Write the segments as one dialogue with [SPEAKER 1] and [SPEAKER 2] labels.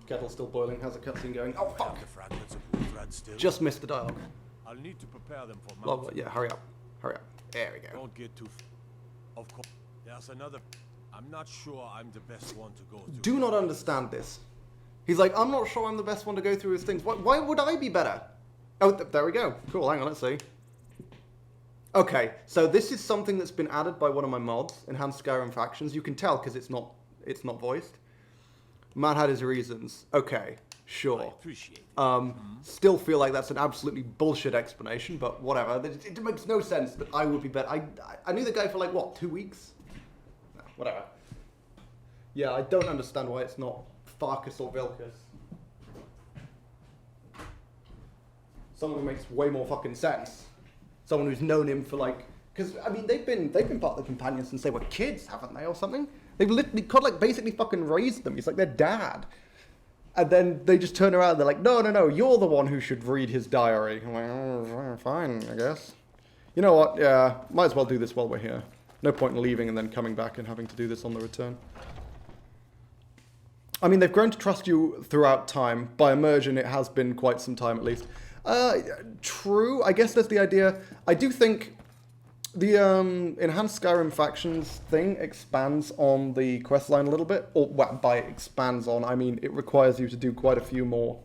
[SPEAKER 1] Kettle's still boiling. How's the cutscene going? Oh, fuck!
[SPEAKER 2] The fragments of wood thread still.
[SPEAKER 1] Just missed the dialogue.
[SPEAKER 2] I'll need to prepare them for
[SPEAKER 1] Well,
[SPEAKER 2] mounting.
[SPEAKER 1] yeah, hurry up. Hurry up. There we go.
[SPEAKER 2] Don't get too... Of course. There's another... I'm not sure I'm the best one to go through.
[SPEAKER 1] Do not understand this. He's like, I'm not sure I'm the best one to go through his things. Why would I be better? Oh, there we go. Cool, hang on, let's see. Okay, so this is something that's been added by one of my mods, Enhanced Skyrim Factions. You can tell because it's not voiced. Man had his reasons. Okay, sure.
[SPEAKER 2] I appreciate it.
[SPEAKER 1] Still feel like that's an absolutely bullshit explanation, but whatever. It makes no sense that I would be better. I knew the guy for like, what, 2 weeks? No, whatever. Yeah, I don't understand why it's not Farkas or Vilkas. Someone who makes way more fucking sense. Someone who's known him for like, because I mean they've been part of the companions since they were kids, haven't they, or something? They've literally like basically fucking raised them. He's like their dad, and then they just turn around. And they're like, no, you're the one who should read his diary. I'm like, oh, fine, I guess. You know what? Yeah, might as well do this while we're here. No point in leaving and then coming back and having to do this on the return. I mean, they've grown to trust you throughout time. By immersion, it has been quite some time at least. True. I guess there's the idea. I do think the Enhanced Skyrim Factions thing expands on the questline a little bit. Or, well, by expands on, I mean it requires you to do quite a few more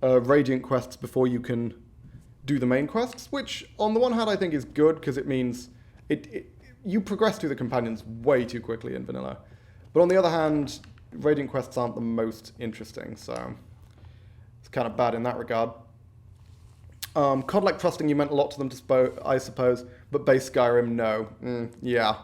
[SPEAKER 1] Radiant quests before you can do the main quests, which on the one hand I think is good because it means you progress through the companions way too quickly in vanilla. But on the other hand, Radiant quests aren't the most interesting, so it's kind of bad in that regard. COD-like trusting you meant a lot to them, I suppose, but base Skyrim, no. Yeah.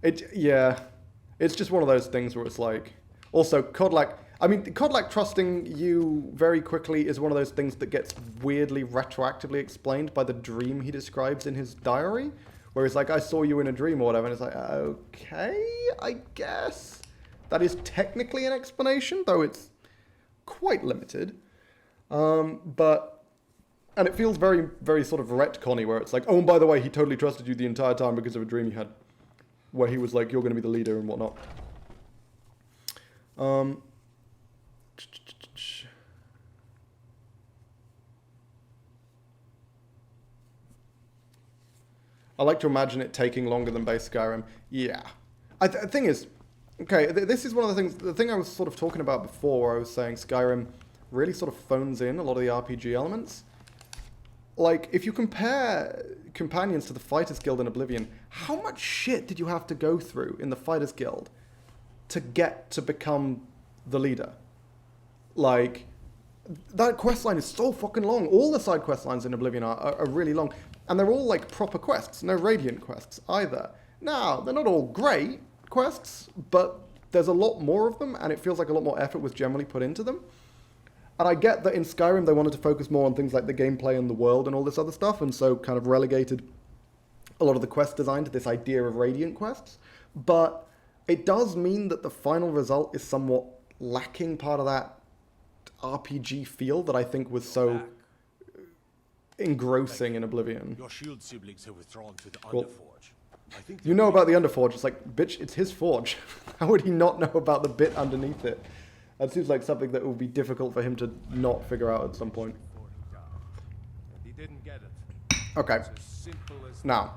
[SPEAKER 1] It's just one of those things where it's like... Also, COD-like trusting you very quickly is one of those things that gets weirdly retroactively explained by the dream he describes in his diary, where he's like, I saw you in a dream or whatever, and it's like, okay, I guess. That is technically an explanation, though it's quite limited. And it feels very, very sort of retconny, where it's like, oh, and by the way, he totally trusted you the entire time because of a dream he had, where he was like, you're going to be the leader and whatnot. I like to imagine it taking longer than base Skyrim. Yeah. The thing is, okay, this is one of the things, the thing I was sort of talking about before, where I was saying Skyrim really sort of phones in a lot of the RPG elements. Like, if you compare companions to the Fighters Guild in Oblivion, how much shit did you have to go through in the Fighters Guild to get to become the leader? Like, that questline is so fucking long. All the side questlines in Oblivion are really long. And they're all, like, proper quests. No Radiant quests, either. Now, they're not all great quests, but there's a lot more of them, and it feels like a lot more effort was generally put into them. And I get that in Skyrim they wanted to focus more on things like the gameplay and the world and all this other stuff, and so kind of relegated a lot of the quest design to this idea of Radiant quests. But it does mean that the final result is somewhat lacking part of that RPG feel that I think was so engrossing in Oblivion.
[SPEAKER 2] Your shield siblings have withdrawn to the
[SPEAKER 1] Well,
[SPEAKER 2] Underforge. I think
[SPEAKER 1] you know about the Underforge. It's like, bitch, it's his forge. How would he not know about the bit underneath it? That seems like something that would be difficult for him to not figure out at some point.
[SPEAKER 2] He didn't get it.
[SPEAKER 1] Okay.
[SPEAKER 2] It's as simple as
[SPEAKER 1] Now,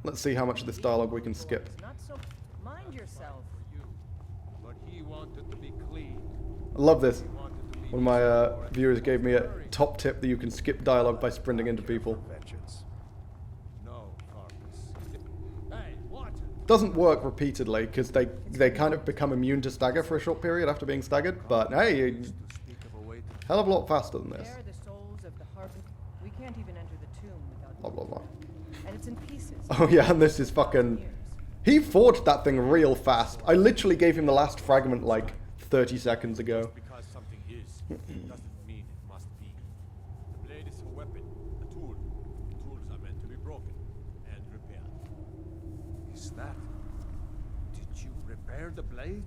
[SPEAKER 1] let's see how much of this dialogue we can skip.
[SPEAKER 3] Not so. Mind yourself.
[SPEAKER 2] you. But he wanted to be clean.
[SPEAKER 1] I love this.
[SPEAKER 2] He wanted to leave
[SPEAKER 1] One of my viewers gave me a top tip that you can skip dialogue by sprinting into people.
[SPEAKER 2] vengeance. No, Farkas. Hey, what?
[SPEAKER 1] Doesn't work repeatedly because they kind of become immune to stagger for a short period after being staggered, but hey,
[SPEAKER 2] To speak of a way to
[SPEAKER 1] hell of a lot faster than this.
[SPEAKER 3] They are the souls of the Harbinger. We can't even enter the tomb without.
[SPEAKER 1] Blah blah blah.
[SPEAKER 3] And it's in pieces.
[SPEAKER 1] Oh yeah, and this is fucking... He forged that thing real fast. I literally gave him the last fragment like 30 seconds ago.
[SPEAKER 2] because something is doesn't mean it must be. The blade is a weapon, a tool. Tools are meant to be broken and repaired. Is that? Did you repair the blade?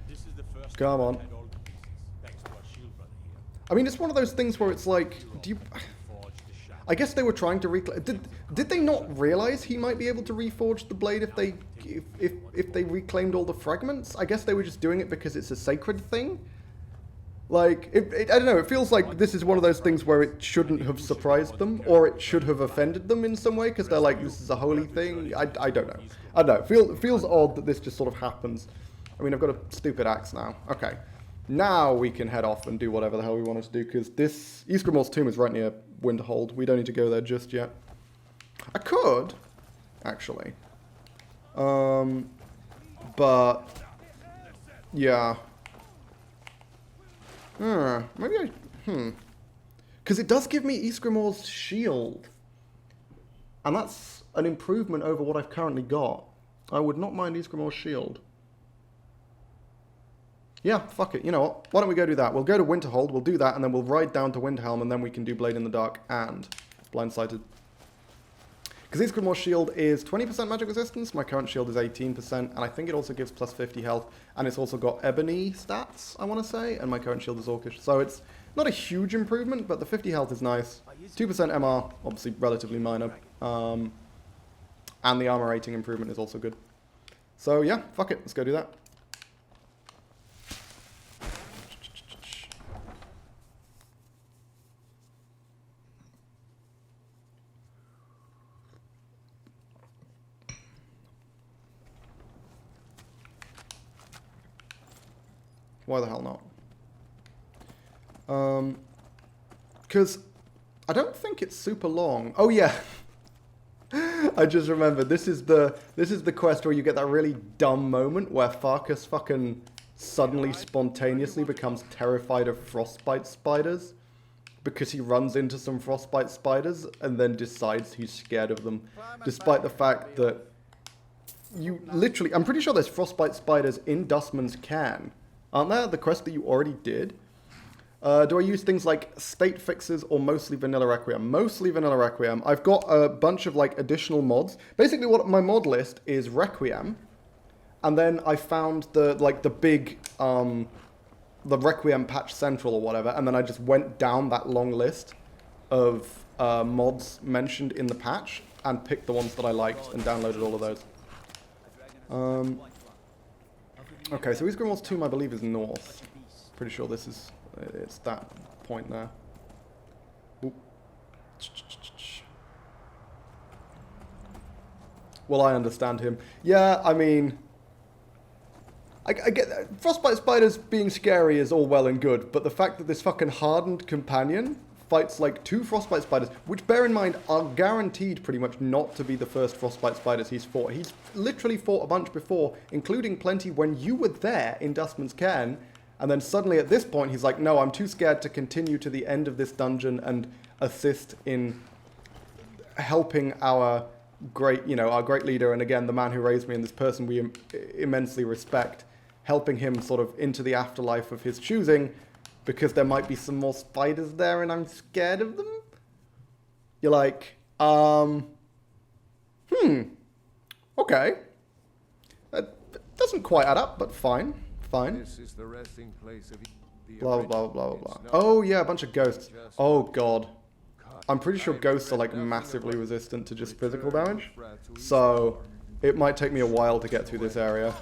[SPEAKER 2] This is the first
[SPEAKER 1] Come
[SPEAKER 2] time
[SPEAKER 1] on.
[SPEAKER 2] I had all the pieces, thanks to our shield brother here.
[SPEAKER 1] I mean, it's one of those things where it's like, do you...
[SPEAKER 2] Forge the shadow.
[SPEAKER 1] I guess they were trying to reclaim... Did they not realize he might be able to reforge the blade if they reclaimed all the fragments? I guess they were just doing it because it's a sacred thing. Like, I don't know, it feels like this is one of those things where it shouldn't have surprised them, or it should have offended them in some way, because they're like, this is a holy thing. I don't know. I don't know. It feels odd that this just sort of happens. I mean, I've got a stupid axe now. Okay. Now we can head off and do whatever the hell we wanted to do, because this Ysgramor's tomb is right near Winterhold. We don't need to go there just yet. I could, actually. But, yeah. Maybe I... Because it does give me Ysgramor's shield. And that's an improvement over what I've currently got. I would not mind Ysgramor's shield. Yeah, fuck it. You know what? Why don't we go do that? We'll go to Winterhold, we'll do that, and then we'll ride down to Windhelm, and then we can do Blade in the Dark and Blindsighted. Because Ysgramor's shield is 20% magic resistance, my current shield is 18%, and I think it also gives plus 50 health, and it's also got ebony stats, I want to say, and my current shield is orcish. So it's not a huge improvement, but the 50 health is nice. 2% MR, obviously relatively minor, and the armor rating improvement is also good. So yeah, fuck it, let's go do that. Why the hell not? Because I don't think it's super long. Oh yeah, I just remembered. This is the quest where you get that really dumb moment where Farkas fucking suddenly spontaneously becomes terrified of frostbite spiders because he runs into some frostbite spiders and then decides he's scared of them, despite the fact that you literally... I'm pretty sure there's frostbite spiders in Dustman's Cairn. Aren't there? The quest that you already did. Do I use things like state fixes or mostly vanilla Requiem? Mostly vanilla Requiem. I've got a bunch of like additional mods. Basically what my mod list is Requiem. And then I found the big the Requiem patch central or whatever, and then I just went down that long list of mods mentioned in the patch and picked the ones that I liked and downloaded all of those. Okay, so Ysgramor's tomb, I believe, is north. Pretty sure this is... it's that point there. Oop. Well, I understand him. Yeah, I mean... I get that. Frostbite spiders being scary is all well and good, but the fact that this fucking hardened companion fights like 2 frostbite spiders, which, bear in mind, are guaranteed pretty much not to be the first frostbite spiders he's fought. He's literally fought a bunch before, including plenty when you were there in Dustman's Cairn, and then suddenly at this point he's like, no, I'm too scared to continue to the end of this dungeon and assist in helping our great, our great leader, and again, the man who raised me and this person we immensely respect, helping him sort of into the afterlife of his choosing, because there might be some more spiders there and I'm scared of them? You're like, okay. That doesn't quite add up, but fine. Fine.
[SPEAKER 2] This is the resting place of the
[SPEAKER 1] blah, blah, blah, blah, blah. Oh, yeah, a bunch of ghosts. Oh, God. I'm pretty sure ghosts are, like, massively resistant to just physical damage. So, it might take me a while to get through this area.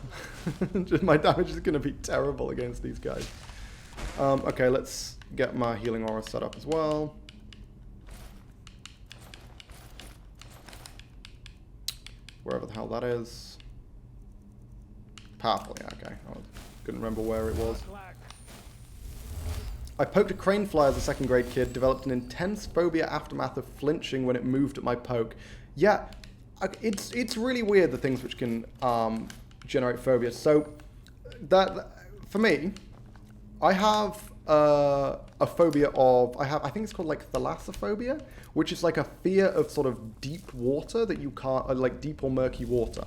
[SPEAKER 1] My damage is going to be terrible against these guys. Okay, let's get my healing aura set up as well. Wherever the hell that is. Powerful, yeah, okay. I couldn't remember where it was. I poked a crane fly as a second grade kid, developed an intense phobia aftermath of flinching when it moved at my poke. Yeah, it's really weird, the things which can generate phobias. So, that for me, I have a phobia of, I think it's called like thalassophobia, which is like a fear of sort of deep water that you can't, like deep or murky water.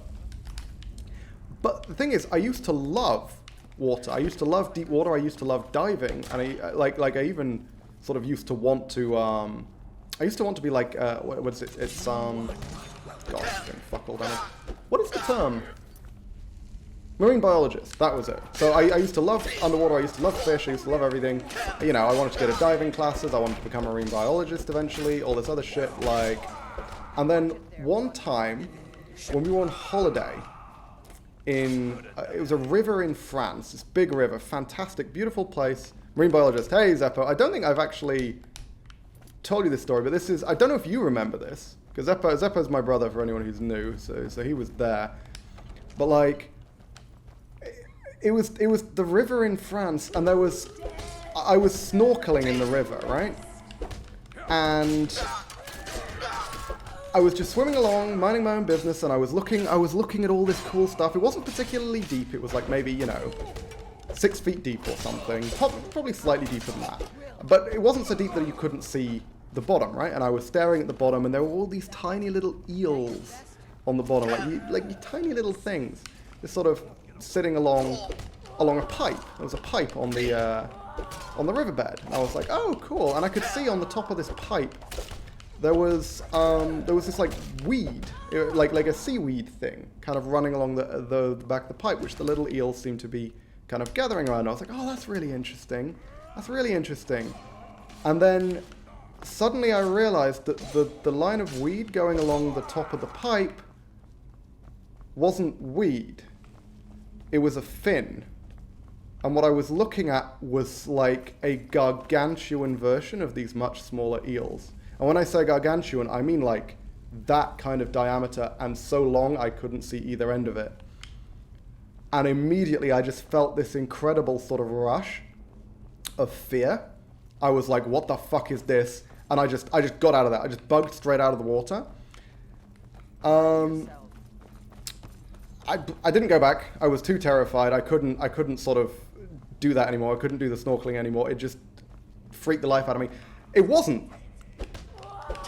[SPEAKER 1] But the thing is, I used to love water. I used to love deep water. I used to love diving, and I even sort of used to want to, I used to want to be like, what is it? It's God, fuck all damage. What is the term? Marine biologist, that was it. So I used to love underwater, I used to love fish, I used to love everything. I wanted to go to diving classes, I wanted to become a marine biologist eventually, all this other shit, like... And then one time, when we were on holiday, in... it was a river in France, this big river, fantastic, beautiful place, Marine biologist. Hey, Zeppo. I don't think I've actually told you this story, but this is... I don't know if you remember this. Because Zeppo's my brother, for anyone who's new, so he was there. But, like... It was the river in France, and there was... I was snorkeling in the river, right? And... I was just swimming along, minding my own business, and I was looking at all this cool stuff. It wasn't particularly deep. It was like maybe, you know, 6 feet deep or something. Probably slightly deeper than that. But it wasn't so deep that you couldn't see the bottom, right? And I was staring at the bottom, and there were all these tiny little eels on the bottom, like tiny little things, just sort of sitting along a pipe. There was a pipe on the riverbed. And I was like, oh, cool. And I could see on the top of this pipe there was this like weed, like a seaweed thing, kind of running along the back of the pipe, which the little eels seemed to be kind of gathering around. I was like, oh, that's really interesting. That's really interesting. And then suddenly I realized that the line of weed going along the top of the pipe wasn't weed. It was a fin. And what I was looking at was like a gargantuan version of these much smaller eels. And when I say gargantuan, I mean like that kind of diameter and so long I couldn't see either end of it. And immediately I just felt this incredible sort of rush of fear. I was like, what the fuck is this? And I just got out of that. I just bugged straight out of the water. I didn't go back. I was too terrified. I couldn't sort of do that anymore. I couldn't do the snorkeling anymore. It just freaked the life out of me. It wasn't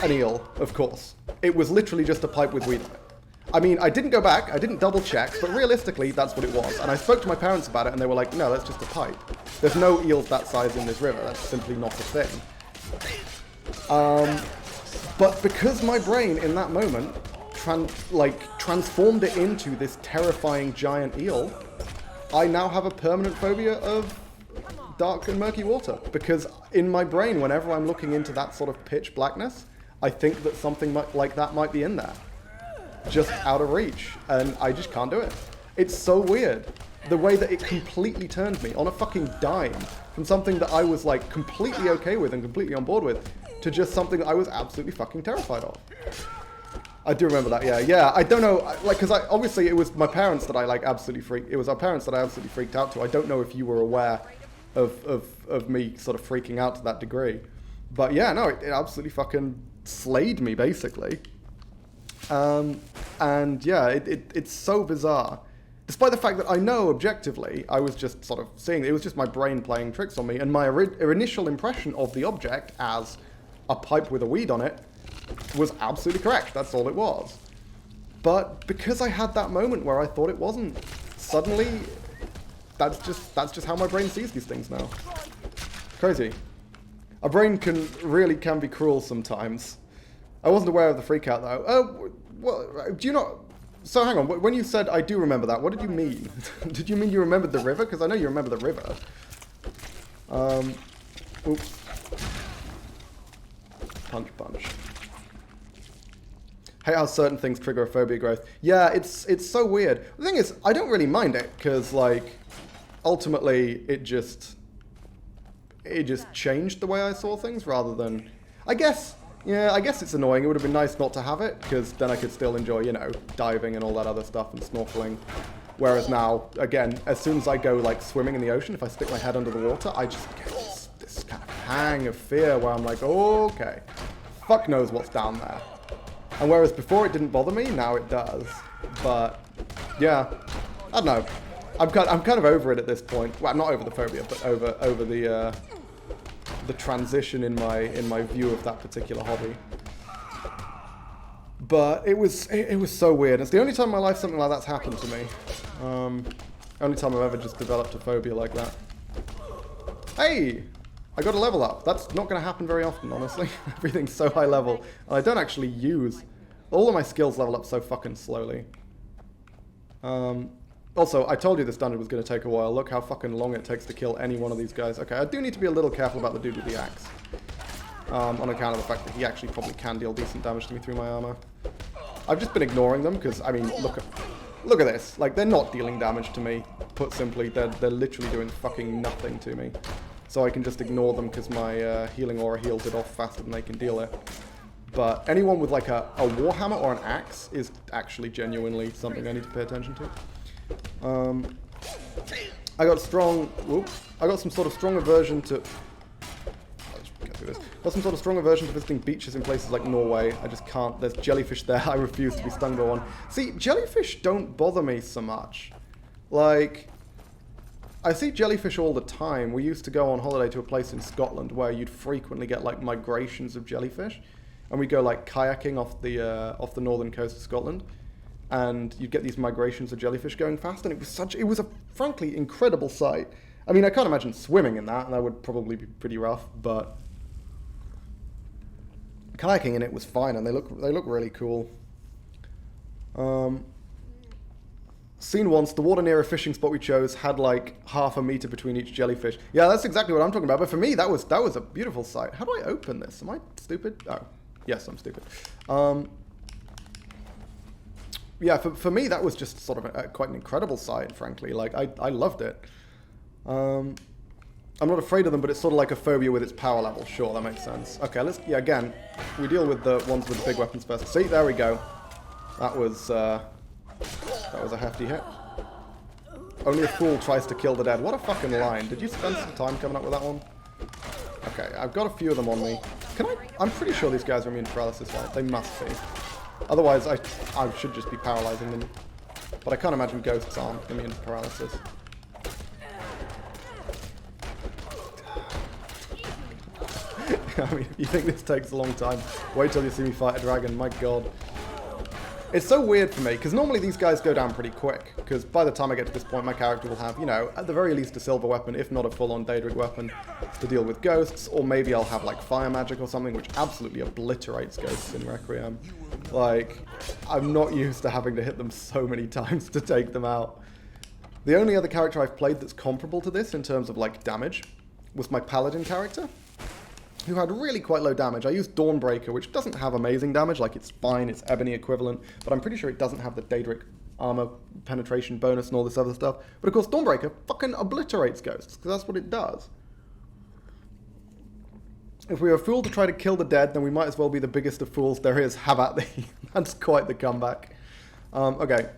[SPEAKER 1] an eel, of course. It was literally just a pipe with weed on it. I mean, I didn't go back, I didn't double check, but realistically, that's what it was. And I spoke to my parents about it, and they were like, no, that's just a pipe. There's no eels that size in this river. That's simply not a thing. But because my brain, in that moment, transformed it into this terrifying giant eel, I now have a permanent phobia of dark and murky water. Because in my brain, whenever I'm looking into that sort of pitch blackness, I think that something like that might be in there. Just out of reach. And I just can't do it. It's so weird. The way that it completely turned me on a fucking dime from something that I was like completely okay with and completely on board with to just something that I was absolutely fucking terrified of. I do remember that, yeah. I don't know, like, because obviously it was my parents that I like absolutely freaked. It was our parents that I absolutely freaked out to. I don't know if you were aware of me sort of freaking out to that degree. But yeah, no, it absolutely fucking slayed me, basically. And yeah, it's so bizarre. Despite the fact that I know objectively, I was just sort of seeing, it was just my brain playing tricks on me, and my initial impression of the object as a pipe with a weed on it was absolutely correct. That's all it was. But because I had that moment where I thought it wasn't, suddenly, that's just how my brain sees these things now. Crazy. Our brain can be cruel sometimes. I wasn't aware of the freak out though. Well, do you not? So hang on. When you said I do remember that, what did you mean? Did you mean you remembered the river? Because I know you remember the river. Oops. Punch. Hate how certain things trigger a phobia growth. Yeah, it's so weird. The thing is, I don't really mind it because like, ultimately, it just changed the way I saw things rather than, I guess it's annoying. It would have been nice not to have it, because then I could still enjoy, you know, diving and all that other stuff and snorkeling. Whereas now, again, as soon as I go, like, swimming in the ocean, if I stick my head under the water, I just get this kind of hang of fear where I'm like, oh, okay, fuck knows what's down there. And whereas before it didn't bother me, now it does. But, yeah, I don't know. I'm kind of over it at this point. Well, not over the phobia, but over the transition in my view of that particular hobby. But it was so weird. It's the only time in my life something like that's happened to me. Only time I've ever just developed a phobia like that. Hey, I got a level up. That's not going to happen very often, honestly. Everything's so high level, and I don't actually use all of my skills level up so fucking slowly. Also, I told you this dungeon was going to take a while. Look how fucking long it takes to kill any one of these guys. Okay, I do need to be a little careful about the dude with the axe. On account of the fact that he actually probably can deal decent damage to me through my armor. I've just been ignoring them because, I mean, look at this. Like, they're not dealing damage to me. Put simply, they're literally doing fucking nothing to me. so I can just ignore them because my healing aura heals it off faster than they can deal it. But anyone with like a warhammer or an axe is actually genuinely something I need to pay attention to. I got some sort of strong aversion to... Get through this. Got some sort of strong aversion to visiting beaches in places like Norway. I just can't. There's jellyfish there. I refuse to be stung by one. See, jellyfish don't bother me so much. Like, I see jellyfish all the time. We used to go on holiday to a place in Scotland where you'd frequently get like migrations of jellyfish, and we'd go like kayaking off the northern coast of Scotland, and you'd get these migrations of jellyfish going fast, and it was a frankly incredible sight. I mean, I can't imagine swimming in that, and that would probably be pretty rough, but kayaking in it was fine, and they look really cool. Seen once, the water near a fishing spot we chose had like half a meter between each jellyfish. Yeah, that's exactly what I'm talking about. But for me, that was a beautiful sight. How do I open this? Am I stupid? Oh, yes, I'm stupid. Yeah, for me, that was just sort of quite an incredible sight, frankly. Like, I loved it. I'm not afraid of them, but it's sort of like a phobia with its power level. Sure, that makes sense. Okay, again, we deal with the ones with the big weapons first. See, there we go. That was a hefty hit. Only a fool tries to kill the dead. What a fucking line. Did you spend some time coming up with that one? Okay, I've got a few of them on me. I'm pretty sure these guys are immune to paralysis, right? They must be. Otherwise, I should just be paralyzing them. But I can't imagine ghosts aren't immune to paralysis. I mean, if you think this takes a long time, wait till you see me fight a dragon, my god. It's so weird for me, because normally these guys go down pretty quick, because by the time I get to this point, my character will have, you know, at the very least a silver weapon, if not a full-on Daedric weapon, to deal with ghosts, or maybe I'll have, like, fire magic or something, which absolutely obliterates ghosts in Requiem. Like, I'm not used to having to hit them so many times to take them out. The only other character I've played that's comparable to this in terms of, like, damage was my paladin character, who had really quite low damage. I used Dawnbreaker, which doesn't have amazing damage, like it's fine, it's Ebony equivalent, but I'm pretty sure it doesn't have the Daedric armor penetration bonus and all this other stuff. But of course, Dawnbreaker fucking obliterates ghosts, because that's what it does. If we are a fool to try to kill the dead, then we might as well be the biggest of fools there is. Have at thee. That's quite the comeback. Okay.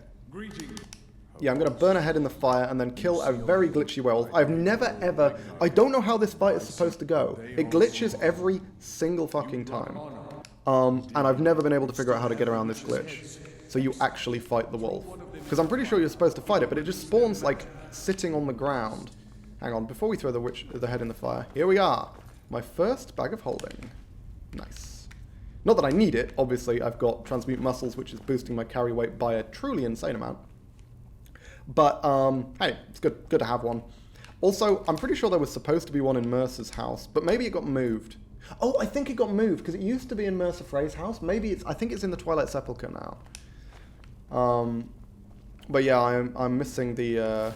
[SPEAKER 1] Yeah, I'm going to burn a head in the fire and then kill a very glitchy werewolf. I've never ever... I don't know how this fight is supposed to go. It glitches every single fucking time. And I've never been able to figure out how to get around this glitch. So you actually fight the wolf. Because I'm pretty sure you're supposed to fight it, but it just spawns, like, sitting on the ground. Hang on, before we throw the head in the fire, here we are. My first bag of holding. Nice. Not that I need it, obviously. I've got Transmute Muscles, which is boosting my carry weight by a truly insane amount. But, hey, it's good to have one. Also, I'm pretty sure there was supposed to be one in Mercer's house, but maybe it got moved. Oh, I think it got moved, because it used to be in Mercer Frey's house. Maybe I think it's in the Twilight Sepulchre now. But yeah, I'm missing the, yeah,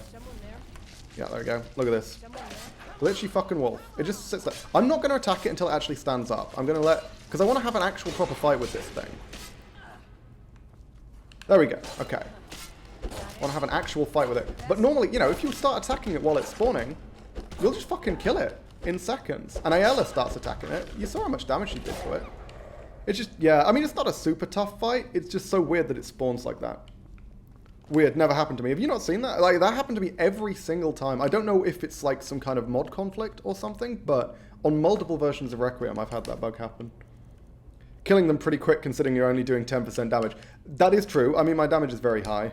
[SPEAKER 1] there we go. Look at this. Glitchy fucking wolf. It just sits there. I'm not going to attack it until it actually stands up. I'm going to because I want to have an actual proper fight with this thing. There we go. Okay. I want to have an actual fight with it. But normally, you know, if you start attacking it while it's spawning, you'll just fucking kill it in seconds. And Ayala starts attacking it. You saw how much damage she did to it. It's just, yeah, I mean, it's not a super tough fight. It's just so weird that it spawns like that. Weird, never happened to me. Have you not seen that? Like, that happened to me every single time. I don't know if it's like some kind of mod conflict or something, but on multiple versions of Requiem, I've had that bug happen. Killing them pretty quick considering you're only doing 10% damage. That is true. I mean, my damage is very high.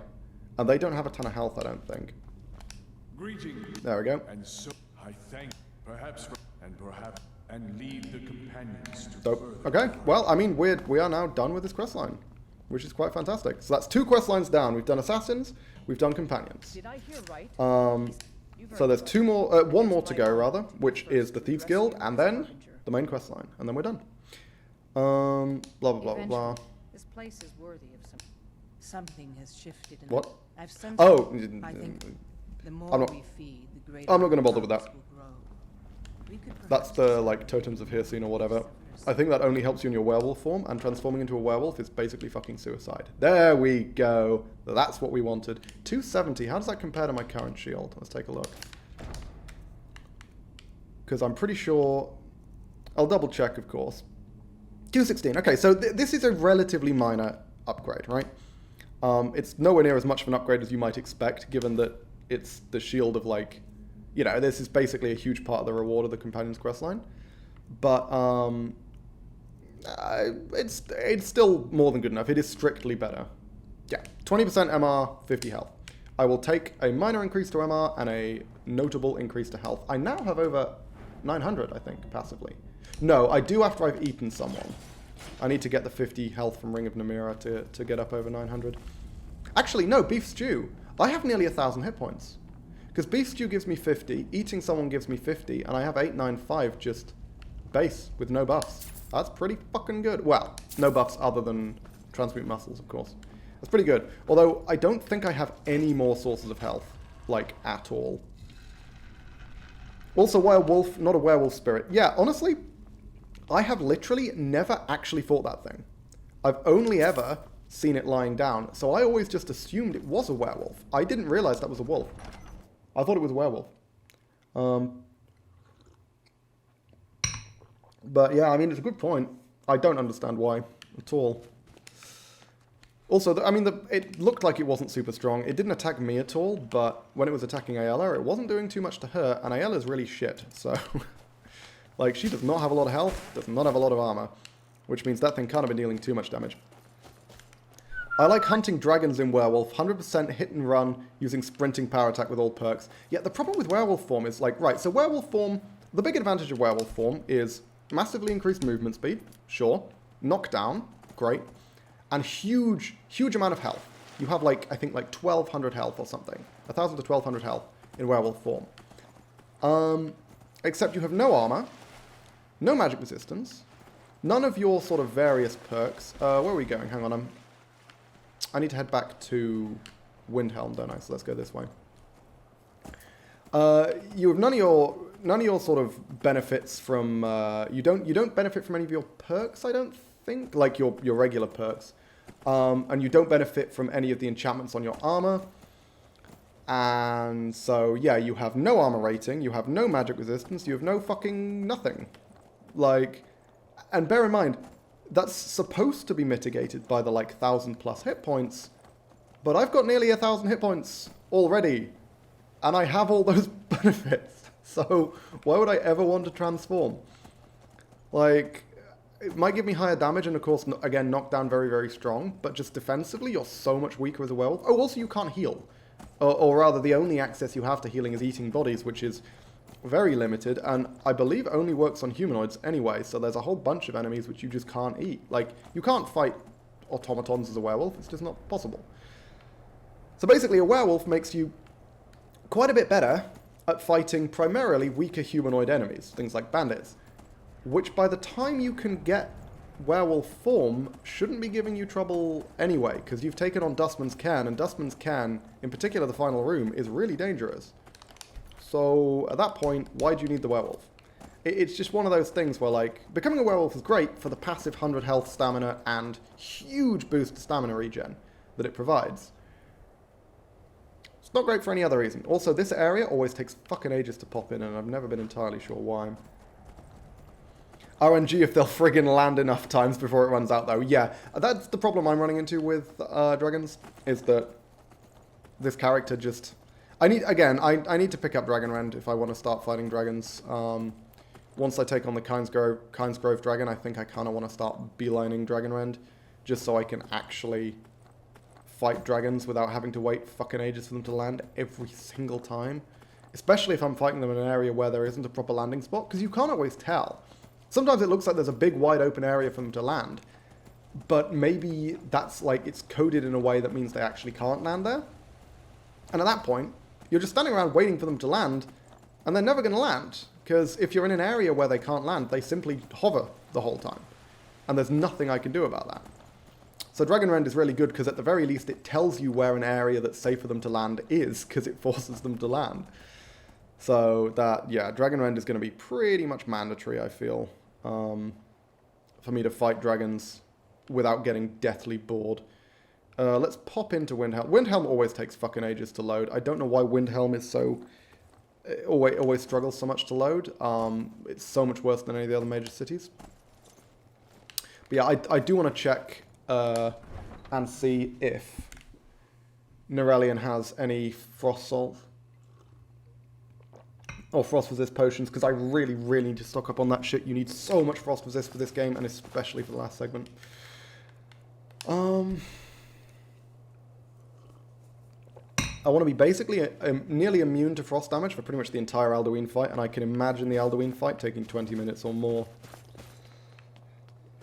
[SPEAKER 1] And they don't have a ton of health, I don't think.
[SPEAKER 2] Greetings.
[SPEAKER 1] There we go.
[SPEAKER 2] And so I thank perhaps and lead the companions to
[SPEAKER 1] So, okay. Well, I mean, we are now done with this quest line, which is quite fantastic. So that's 2 quest lines down. We've done assassins, we've done companions.
[SPEAKER 3] Did I hear right?
[SPEAKER 1] So there's 2 more, 1 more to go rather, which is the Thieves Guild, and then the main quest line, and then we're done. Blah blah blah blah blah.
[SPEAKER 3] This place is worthy of something has shifted.
[SPEAKER 1] What?
[SPEAKER 3] I've sensed
[SPEAKER 1] Oh,
[SPEAKER 3] I think the more
[SPEAKER 1] I'm not-
[SPEAKER 3] we feed, the greater
[SPEAKER 1] I'm not going to bother with
[SPEAKER 3] the
[SPEAKER 1] that.
[SPEAKER 3] will grow. We could
[SPEAKER 1] That's
[SPEAKER 3] perhaps
[SPEAKER 1] the like totems of Hircine or whatever. I think that only helps you in your werewolf form, and transforming into a werewolf is basically fucking suicide. There we go. That's what we wanted. 270. How does that compare to my current shield? Let's take a look. because I'm pretty sure... I'll double check, of course. Q16. Okay, so this is a relatively minor upgrade, right? It's nowhere near as much of an upgrade as you might expect, given that it's the shield of, like... You know, this is basically a huge part of the reward of the Companion's Questline. But, it's still more than good enough. It is strictly better. Yeah, 20% MR, 50 health. I will take a minor increase to MR and a notable increase to health. I now have over 900, I think, passively. No, I do after I've eaten someone. I need to get the 50 health from Ring of Namira to get up over 900. Actually, no, Beef Stew. I have nearly 1,000 hit points. Because Beef Stew gives me 50, eating someone gives me 50, and I have 895 just base with no buffs. That's pretty fucking good. Well, no buffs other than Transmute Muscles, of course. That's pretty good. Although, I don't think I have any more sources of health, like, at all. Also, werewolf, not a werewolf spirit. Yeah, honestly, I have literally never actually fought that thing. I've only ever seen it lying down, so I always just assumed it was a werewolf. I didn't realize that was a wolf. I thought it was a werewolf. But yeah, I mean, it's a good point. I don't understand why at all. Also, I mean, it looked like it wasn't super strong. It didn't attack me at all, but when it was attacking Ayala, it wasn't doing too much to her, and Ayala's really shit, so... like, she does not have a lot of health, does not have a lot of armor, which means that thing can't have been dealing too much damage. I like hunting dragons in Werewolf, 100% hit and run, using sprinting power attack with all perks. Yeah, the problem with Werewolf form is, like, right, so Werewolf form, the big advantage of Werewolf form is massively increased movement speed, sure, knockdown, great, and huge amount of health. You have, like, I think, like, 1,200 health or something. 1,000 to 1,200 health in Werewolf form. Except you have no armor, no magic resistance, none of your sort of various perks. Where are we going? Hang on, I need to head back to Windhelm, don't I? So let's go this way. You have none of your sort of benefits from you don't benefit from any of your perks, I don't think, like your regular perks, and you don't benefit from any of the enchantments on your armor. And so yeah, you have no armor rating, you have no magic resistance, you have no fucking nothing. Like, and bear in mind, that's supposed to be mitigated by the, like, 1,000+ hit points, but I've got nearly 1,000 hit points already, and I have all those benefits, so why would I ever want to transform? Like, it might give me higher damage, and of course, again, knockdown very, very strong, but just defensively, you're so much weaker as a werewolf. Oh, also, you can't heal. Or rather, the only access you have to healing is eating bodies, which is very limited, and I believe only works on humanoids anyway, so there's a whole bunch of enemies which you just can't eat. Like, you can't fight automatons as a werewolf, it's just not possible. So basically, a werewolf makes you quite a bit better at fighting primarily weaker humanoid enemies, things like bandits, which by the time you can get werewolf form shouldn't be giving you trouble anyway, because you've taken on Dustman's Cairn, and Dustman's Cairn, in particular the final room, is really dangerous. So, at that point, why do you need the werewolf? It's just one of those things where, like, becoming a werewolf is great for the passive 100 health stamina and huge boost to stamina regen that it provides. It's not great for any other reason. Also, this area always takes fucking ages to pop in, and I've never been entirely sure why. RNG if they'll friggin' land enough times before it runs out, though. Yeah, that's the problem I'm running into with dragons, is that this character just... I need to pick up Dragonrend if I want to start fighting dragons. Once I take on the Kynesgrove dragon, I think I kind of want to start beelining Dragonrend, just so I can actually fight dragons without having to wait fucking ages for them to land every single time. Especially if I'm fighting them in an area where there isn't a proper landing spot, because you can't always tell. Sometimes it looks like there's a big wide open area for them to land, but maybe that's like, it's coded in a way that means they actually can't land there. And at that point, you're just standing around waiting for them to land, and they're never going to land, because if you're in an area where they can't land, they simply hover the whole time, and there's nothing I can do about that. So Dragonrend is really good, because at the very least it tells you where an area that's safe for them to land is, because it forces them to land. So that, yeah, Dragonrend is going to be pretty much mandatory, I feel, for me to fight dragons without getting deathly bored. Let's pop into Windhelm. Windhelm always takes fucking ages to load. I don't know why Windhelm is so it always struggles so much to load. It's so much worse than any of the other major cities. But yeah, I do want to check and see if Norellian has any frost salt or frost resist potions, because I really, really need to stock up on that shit. You need so much frost resist for this game, and especially for the last segment. I want to be basically nearly immune to frost damage for pretty much the entire Alduin fight, and I can imagine the Alduin fight taking 20 minutes or more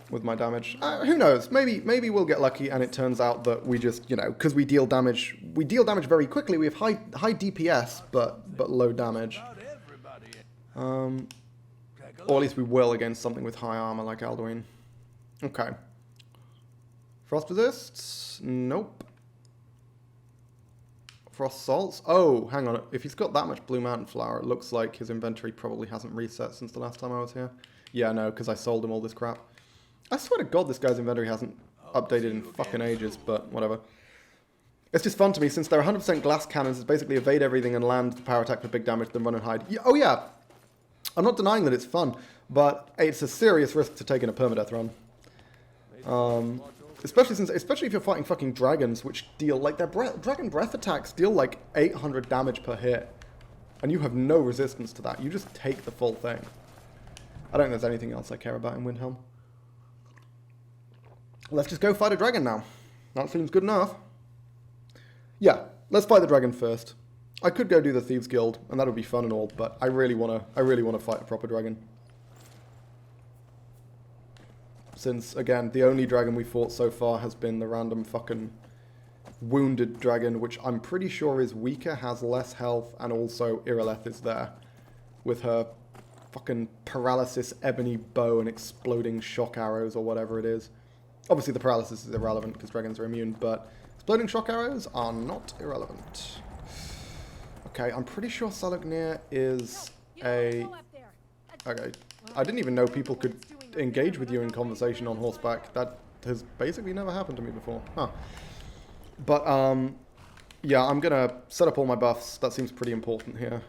[SPEAKER 1] with my damage. Who knows? Maybe we'll get lucky, and it turns out that we just, you know, because we deal damage very quickly. We have high DPS, but low damage. Or at least we will against something with high armor like Alduin. Okay. Frost resists? Nope. Frost salts? Oh, hang on. If he's got that much Blue Mountain Flower, it looks like his inventory probably hasn't reset since the last time I was here. Yeah, no, because I sold him all this crap. I swear to God this guy's inventory hasn't updated in fucking ages, but whatever. It's just fun to me, since they're 100% glass cannons, it's basically evade everything and land the power attack for big damage, then run and hide. Oh yeah, I'm not denying that it's fun, but it's a serious risk to take in a permadeath run. Especially if you're fighting fucking dragons, which deal, like, their dragon breath attacks deal like 800 damage per hit. And you have no resistance to that. You just take the full thing. I don't think there's anything else I care about in Windhelm. Let's just go fight a dragon now. That seems good enough. Yeah, let's fight the dragon first. I could go do the Thieves Guild, and that would be fun and all, but I really wanna fight a proper dragon. Since, again, the only dragon we fought so far has been the random fucking wounded dragon, which I'm pretty sure is weaker, has less health, and also Irileth is there with her fucking paralysis ebony bow and exploding shock arrows or whatever it is. Obviously the paralysis is irrelevant because dragons are immune, but exploding shock arrows are not irrelevant. Okay, I'm pretty sure Salognir is a... Okay, I didn't even know people could engage with you in conversation on horseback. That has basically never happened to me before. Huh. But, yeah, I'm gonna set up all my buffs. That seems pretty important here.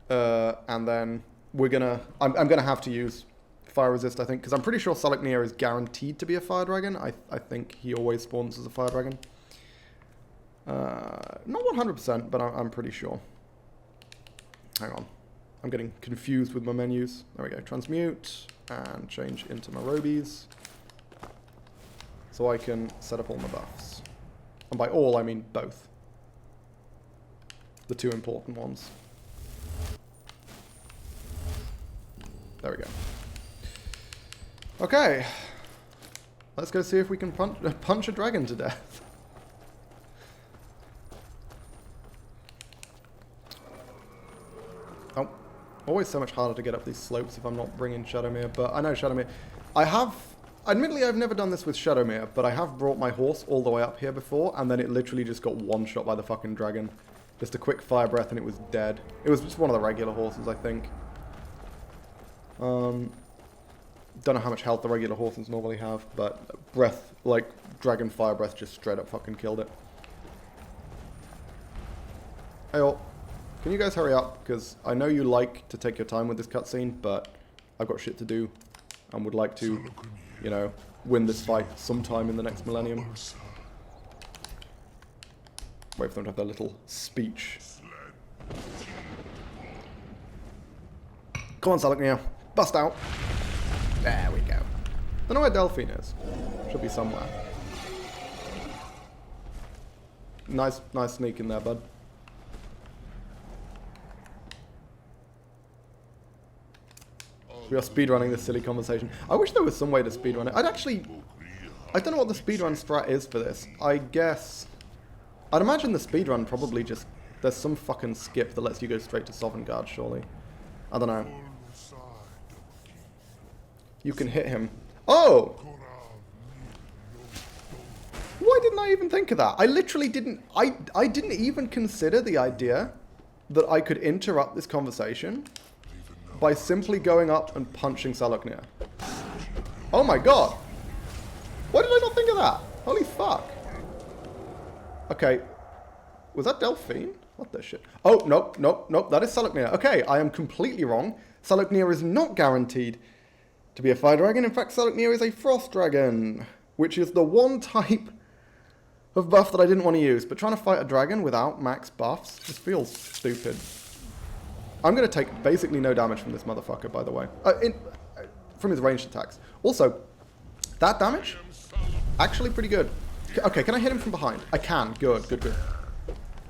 [SPEAKER 1] And then we're gonna... I'm gonna have to use fire resist, I think, because I'm pretty sure Salognir is guaranteed to be a fire dragon. I think he always spawns as a fire dragon. Not 100%, but I'm pretty sure. Hang on. I'm getting confused with my menus. There we go. Transmute and change into my robies. So I can set up all my buffs. And by all, I mean both. The two important ones. There we go. Okay. Let's go see if we can punch a dragon to death. Oh. Always so much harder to get up these slopes if I'm not bringing Shadowmere, but I know Shadowmere. Admittedly, I've never done this with Shadowmere, but I have brought my horse all the way up here before, and then it literally just got one-shot by the fucking dragon. Just a quick fire breath and it was dead. It was just one of the regular horses, I think. Don't know how much health the regular horses normally have, but breath, like dragon fire breath, just straight up fucking killed it. Hey all. Can you guys hurry up? Because I know you like to take your time with this cutscene, but I've got shit to do and would like to, you know, win this fight sometime in the next millennium. Wait for them to have their little speech. Come on, Salognir. Bust out. There we go. Don't know where Delphine is. Should be somewhere. Nice sneak in there, bud. We are speedrunning this silly conversation. I wish there was some way to speedrun it. I don't know what the speedrun strat is for this. I guess... I'd imagine the speedrun probably just... There's some fucking skip that lets you go straight to Sovngarde, surely. I don't know. You can hit him. Oh! Why didn't I even think of that? I literally didn't... I didn't even consider the idea that I could interrupt this conversation by simply going up and punching Salognir. Oh my god! Why did I not think of that? Holy fuck. Okay. Was that Delphine? What the shit? Oh, nope, nope, nope. That is Salaknir. Okay, I am completely wrong. Salaknir is not guaranteed to be a fire dragon. In fact, Salaknir is a frost dragon, which is the one type of buff that I didn't want to use. But trying to fight a dragon without max buffs just feels stupid. I'm going to take basically no damage from this motherfucker, by the way. From his ranged attacks. Also, that damage, actually pretty good. Okay, can I hit him from behind? I can. Good, good, good.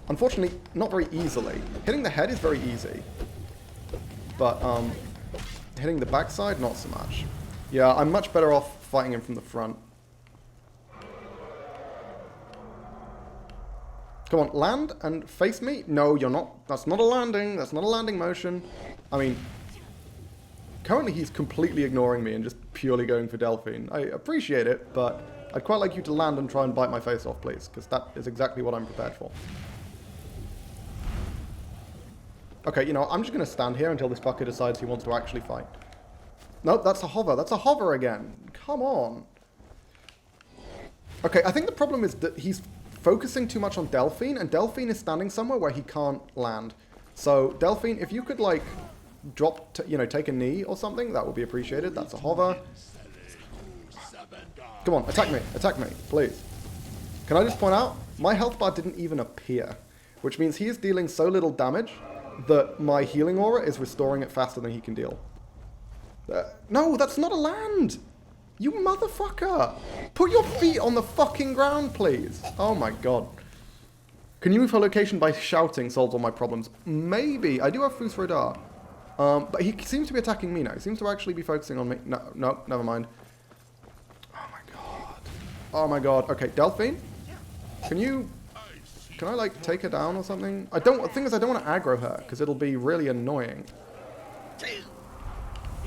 [SPEAKER 1] Unfortunately, not very easily. Hitting the head is very easy. But, hitting the backside, not so much. Yeah, I'm much better off fighting him from the front. Come on, land and face me? No, you're not. That's not a landing. That's not a landing motion. I mean, currently he's completely ignoring me and just purely going for Delphine. I appreciate it, but I'd quite like you to land and try and bite my face off, please, because that is exactly what I'm prepared for. Okay, you know, I'm just going to stand here until this fucker decides he wants to actually fight. Nope, that's a hover. That's a hover again. Come on. Okay, I think the problem is that he's focusing too much on Delphine, and Delphine is standing somewhere where he can't land. So, Delphine, if you could, like, drop, you know, take a knee or something, that would be appreciated. That's a hover. Come on, attack me, please. Can I just point out, my health bar didn't even appear, which means he is dealing so little damage that my healing aura is restoring it faster than he can deal. No, that's not a land! You motherfucker! Put your feet on the fucking ground, please! Oh my god. Can you move her location by shouting solves all my problems? Maybe. I do have Fus Radar. But he seems to be attacking me now. He seems to actually be focusing on me. No, no, never mind. Oh my god. Oh my god. Okay, Delphine? Can I, like, take her down or something? The thing is, I don't want to aggro her, because it'll be really annoying.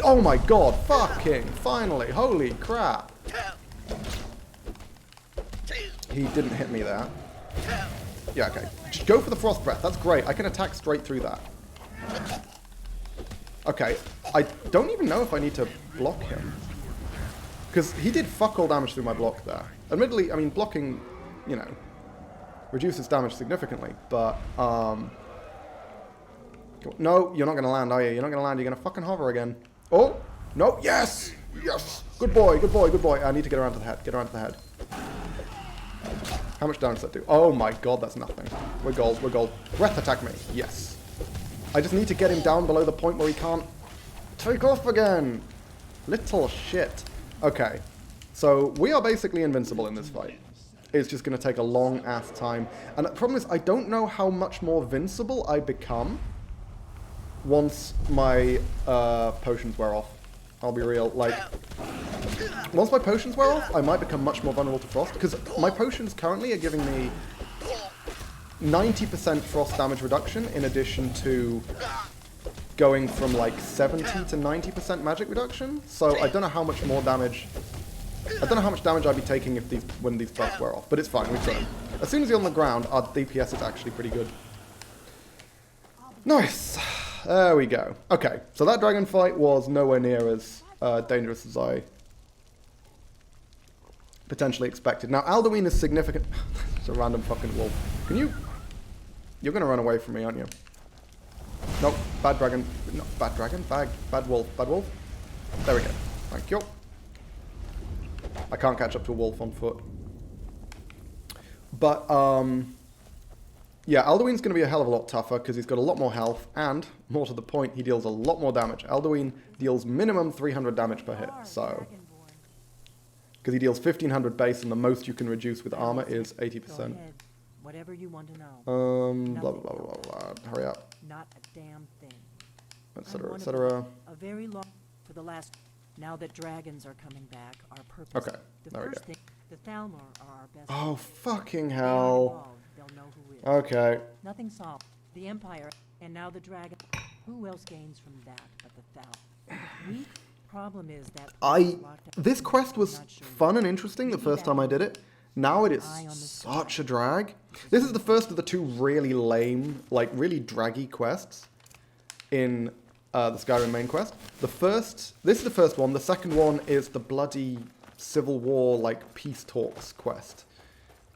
[SPEAKER 1] Oh my god, fucking, finally, holy crap. He didn't hit me there. Yeah, okay. Just go for the Frost Breath, that's great. I can attack straight through that. Okay, I don't even know if I need to block him. Because he did fuck all damage through my block there. Admittedly, I mean, blocking, you know, reduces damage significantly, but, no, you're not going to land, are you? You're not going to land, you're going to fucking hover again. Oh, no, yes! Yes! Good boy, good boy, good boy. I need to get around to the head, get around to the head. How much damage does that do? Oh my god, that's nothing. We're gold, we're gold. Breath attack me, yes. I just need to get him down below the point where he can't take off again. Little shit. Okay, so we are basically invincible in this fight. It's just going to take a long-ass time. And the problem is, I don't know how much more vincible I become once my potions wear off. I'll be real, like, once my potions wear off, I might become much more vulnerable to frost, because my potions currently are giving me 90% frost damage reduction, in addition to going from, like, 70 to 90% magic reduction, so I don't know how much more damage... I don't know how much damage I'd be taking when these buffs wear off, but it's fine, we've got him. As soon as he's on the ground, our DPS is actually pretty good. Nice! There we go. Okay, so that dragon fight was nowhere near as dangerous as I potentially expected. Now, Alduin is significant... It's a random fucking wolf. Can you... You're going to run away from me, aren't you? Nope, bad dragon. No, bad dragon? Bad wolf. Bad wolf? There we go. Thank you. I can't catch up to a wolf on foot. But, yeah, Alduin's going to be a hell of a lot tougher because he's got a lot more health, and, more to the point, he deals a lot more damage. Alduin deals minimum 300 damage per hit, so... Because he deals 1500 base, and the most you can reduce with armor is 80%.
[SPEAKER 3] Whatever you want to know.
[SPEAKER 1] Blah, blah, blah, blah, blah. Hurry up.
[SPEAKER 3] Not a damn thing.
[SPEAKER 1] Etc., etc.
[SPEAKER 3] A very long... For the last... Now that dragons are coming back, our purpose...
[SPEAKER 1] Okay, there we go.
[SPEAKER 3] Thing, the Thalmor are our best...
[SPEAKER 1] Oh, fucking hell.
[SPEAKER 3] They'll know who is.
[SPEAKER 1] Okay.
[SPEAKER 3] Nothing solved. The Empire, and now the dragon. Who else gains from that but the Thalmor? The problem is that...
[SPEAKER 1] This quest was fun and interesting the first time I did it. Now it is such a drag. This is the first of the two really lame, like really draggy quests in the Skyrim main quest. This is the first one. The second one is the bloody Civil War, like, peace talks quest.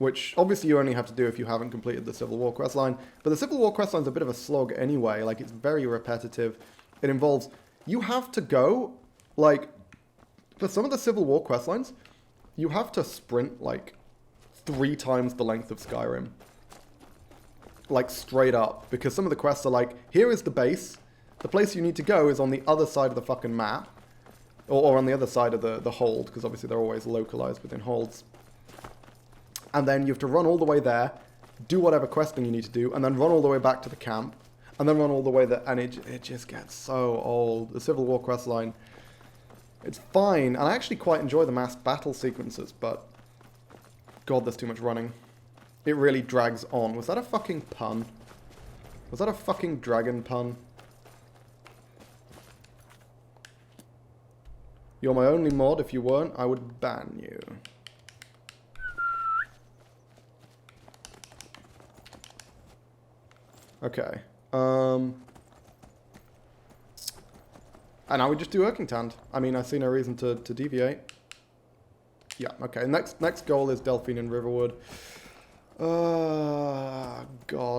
[SPEAKER 1] which obviously you only have to do if you haven't completed the Civil War questline. But the Civil War questline's a bit of a slog anyway. Like, it's very repetitive. It involves... You have to go, like... For some of the Civil War questlines, you have to sprint, like, 3 times the length of Skyrim. Like, straight up. Because some of the quests are like, here is the base. The place you need to go is on the other side of the fucking map. Or on the other side of the hold, because obviously they're always localized within holds. And then you have to run all the way there, do whatever questing you need to do, and then run all the way back to the camp, and then run all the way there, and it just gets so old. The Civil War questline, it's fine, and I actually quite enjoy the mass battle sequences, but God, there's too much running. It really drags on. Was that a fucking pun? Was that a fucking dragon pun? You're my only mod. If you weren't, I would ban you. Okay. And now we just do Erkingtand. I mean, I see no reason to deviate. Yeah, okay. Next goal is Delphine and Riverwood. God,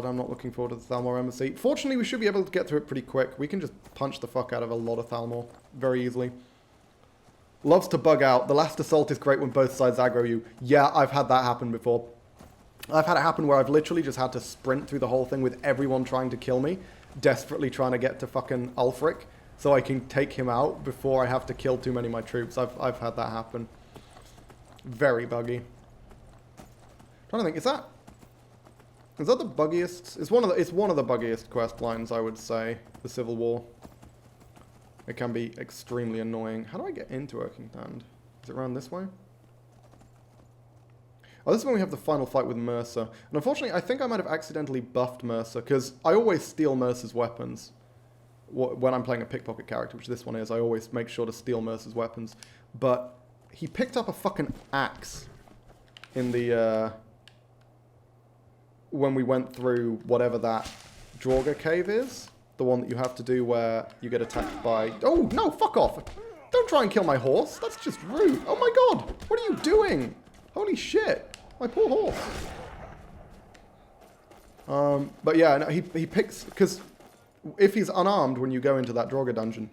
[SPEAKER 1] I'm not looking forward to the Thalmor Embassy. Fortunately, we should be able to get through it pretty quick. We can just punch the fuck out of a lot of Thalmor very easily. Loves to bug out. The last assault is great when both sides aggro you. Yeah, I've had that happen before. I've had it happen where I've literally just had to sprint through the whole thing with everyone trying to kill me, desperately trying to get to fucking Ulfric so I can take him out before I have to kill too many of my troops. I've had that happen. Very buggy. Trying to think, is that the buggiest? It's one of the buggiest quest lines, I would say. The Civil War. It can be extremely annoying. How do I get into Erkingtand? Is it around this way? Oh, this is when we have the final fight with Mercer. And unfortunately, I think I might have accidentally buffed Mercer, because I always steal Mercer's weapons. When I'm playing a pickpocket character, which this one is, I always make sure to steal Mercer's weapons. But he picked up a fucking axe in the... when we went through whatever that Draugr cave is. The one that you have to do where you get attacked by... Oh, no, fuck off. Don't try and kill my horse. That's just rude. Oh my god. What are you doing? Holy shit. My poor horse. But yeah, no, he picks... Because if he's unarmed when you go into that Draugr dungeon,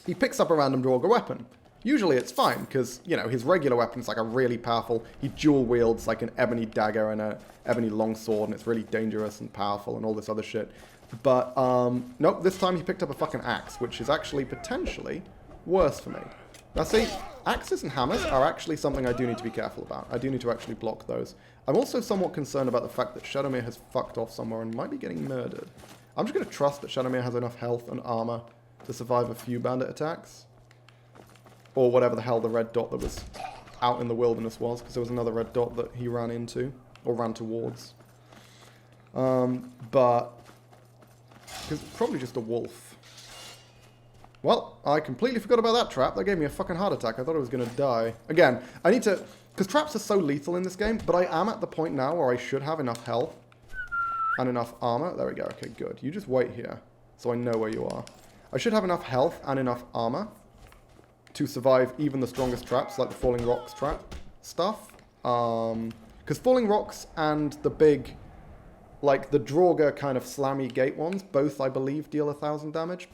[SPEAKER 1] he picks up a random Draugr weapon. Usually it's fine, because, you know, his regular weapon's like a really powerful... He dual wields like an ebony dagger and a ebony longsword, and it's really dangerous and powerful and all this other shit. But, nope, this time he picked up a fucking axe, which is actually potentially worse for me. Now see, axes and hammers are actually something I do need to be careful about. I do need to actually block those. I'm also somewhat concerned about the fact that Shadowmere has fucked off somewhere and might be getting murdered. I'm just going to trust that Shadowmere has enough health and armor to survive a few bandit attacks. Or whatever the hell the red dot that was out in the wilderness was, because there was another red dot that he ran into, or ran towards. But... Because it's probably just a wolf. Well, I completely forgot about that trap. That gave me a fucking heart attack. I thought I was going to die. Again, I need to... Because traps are so lethal in this game, but I am at the point now where I should have enough health and enough armor. There we go. Okay, good. You just wait here so I know where you are. I should have enough health and enough armor to survive even the strongest traps, like the Falling Rocks trap stuff. Because Falling Rocks and the big... Like, the Draugr kind of slammy gate ones, both, I believe, deal 1,000 damage.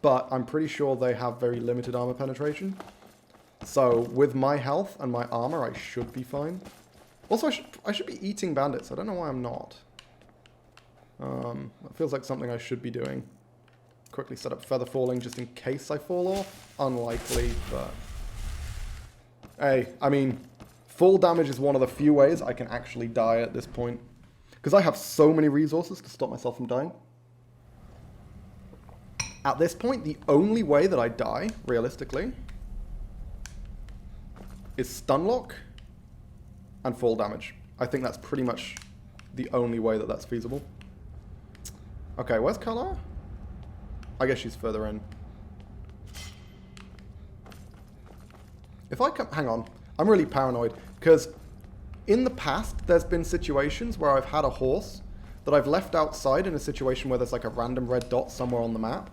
[SPEAKER 1] But I'm pretty sure they have very limited armor penetration. So, with my health and my armor, I should be fine. Also, I should be eating bandits. I don't know why I'm not. That feels like something I should be doing. Quickly set up Feather Falling just in case I fall off. Unlikely, but... Hey, I mean, full damage is one of the few ways I can actually die at this point. Because I have so many resources to stop myself from dying. At this point, the only way that I die, realistically, is stunlock and fall damage. I think that's pretty much the only way that that's feasible. Okay, where's Kala? I guess she's further in. If I come... Hang on. I'm really paranoid, because... In the past, there's been situations where I've had a horse that I've left outside in a situation where there's like a random red dot somewhere on the map.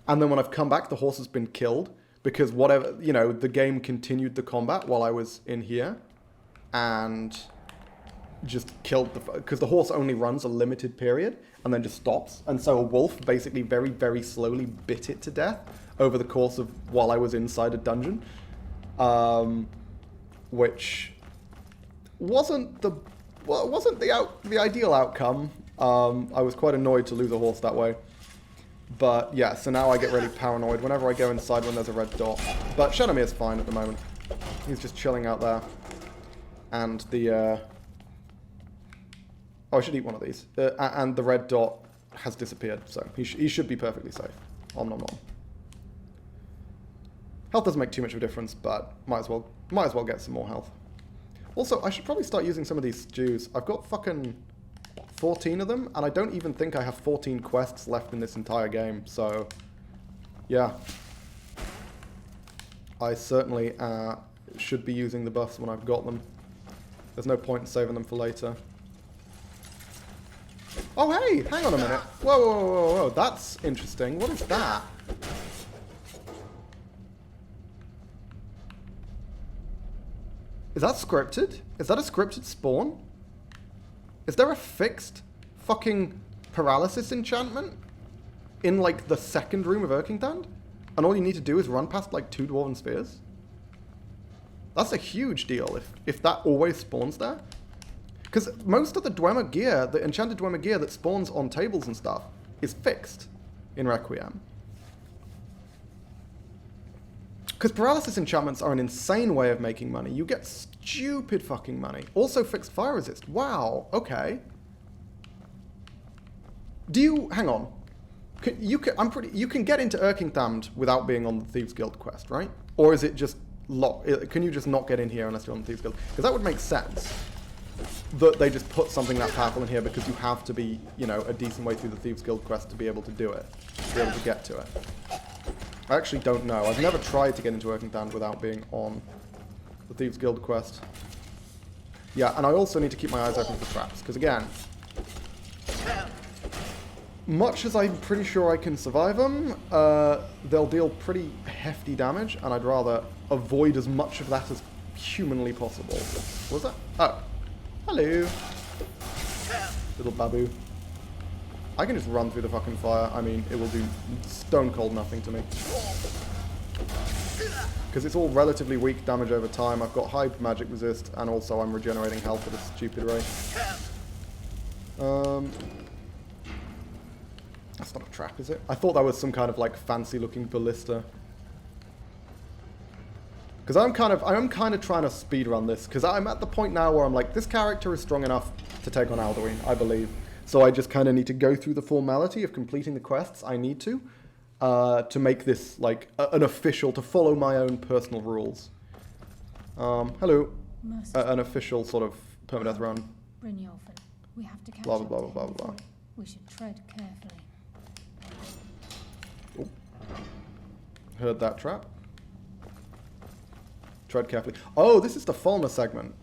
[SPEAKER 1] And then when I've come back, the horse has been killed because whatever, you know, the game continued the combat while I was in here. and just killed because the horse only runs a limited period and then just stops. And so a wolf basically very, very slowly bit it to death over the course of while I was inside a dungeon. Which wasn't the ideal outcome. I was quite annoyed to lose a horse that way. But yeah, so now I get really paranoid whenever I go inside when there's a red dot. But Shadowmere's fine at the moment. He's just chilling out there. And the... oh, I should eat one of these. And the red dot has disappeared, so he should be perfectly safe. Om nom nom. Health doesn't make too much of a difference, but might as well get some more health. Also, I should probably start using some of these stews. I've got fucking 14 of them, and I don't even think I have 14 quests left in this entire game, so yeah. I certainly should be using the buffs when I've got them. There's no point in saving them for later. Oh hey, hang on a minute. Whoa, whoa, whoa, whoa, that's interesting. What is that? Is that scripted? Is that a scripted spawn? Is there a fixed fucking paralysis enchantment in like the second room of Erkingland? And all you need to do is run past like 2 dwarven spears? That's a huge deal if that always spawns there. Because most of the Dwemer gear, the enchanted Dwemer gear that spawns on tables and stuff, is fixed in Requiem. Because paralysis enchantments are an insane way of making money. You get stupid fucking money. Also fixed fire resist. Wow, okay. Do you... hang on. You can get into Erkingland without being on the Thieves Guild quest, right? Or is it just locked? Can you just not get in here unless you're on the Thieves Guild? Because that would make sense. That they just put something that powerful in here because you have to be, you know, a decent way through the Thieves Guild quest to be able to do it. To be able to get to it. I actually don't know. I've never tried to get into Erkingland without being on the Thieves Guild quest. Yeah, and I also need to keep my eyes open for traps, because again, much as I'm pretty sure I can survive them, they'll deal pretty hefty damage, and I'd rather avoid as much of that as humanly possible. What was that? Oh. Hello. Little babu. I can just run through the fucking fire. I mean, it will do stone cold nothing to me. Because it's all relatively weak damage over time. I've got high magic resist, and also I'm regenerating health at a stupid rate. That's not a trap, is it? I thought that was some kind of like fancy looking ballista. Because I am kind of trying to speedrun this, because I'm at the point now where I'm like, this character is strong enough to take on Alduin, I believe. So I just kind of need to go through the formality of completing the quests I need to make this like an official, to follow my own personal rules. Hello. An official sort of permadeath run.
[SPEAKER 4] Brynjolfur, we have to catch
[SPEAKER 1] Blah,
[SPEAKER 4] up
[SPEAKER 1] blah,
[SPEAKER 4] to
[SPEAKER 1] blah,
[SPEAKER 4] him
[SPEAKER 1] blah, blah.
[SPEAKER 4] before we should tread carefully.
[SPEAKER 1] Oh. Heard that trap. Tread carefully. Oh, this is the Fulmer segment.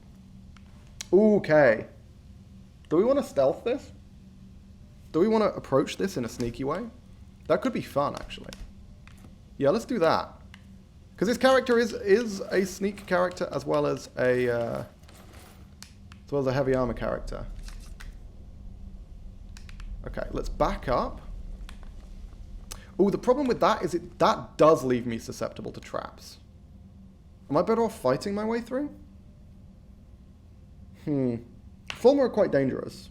[SPEAKER 1] Okay. Do we want to stealth this? Do we want to approach this in a sneaky way? That could be fun, actually. Yeah, let's do that. Because this character is a sneak character as well as a heavy armor character. Okay, let's back up. Oh, the problem with that is that does leave me susceptible to traps. Am I better off fighting my way through? Fulmer are quite dangerous.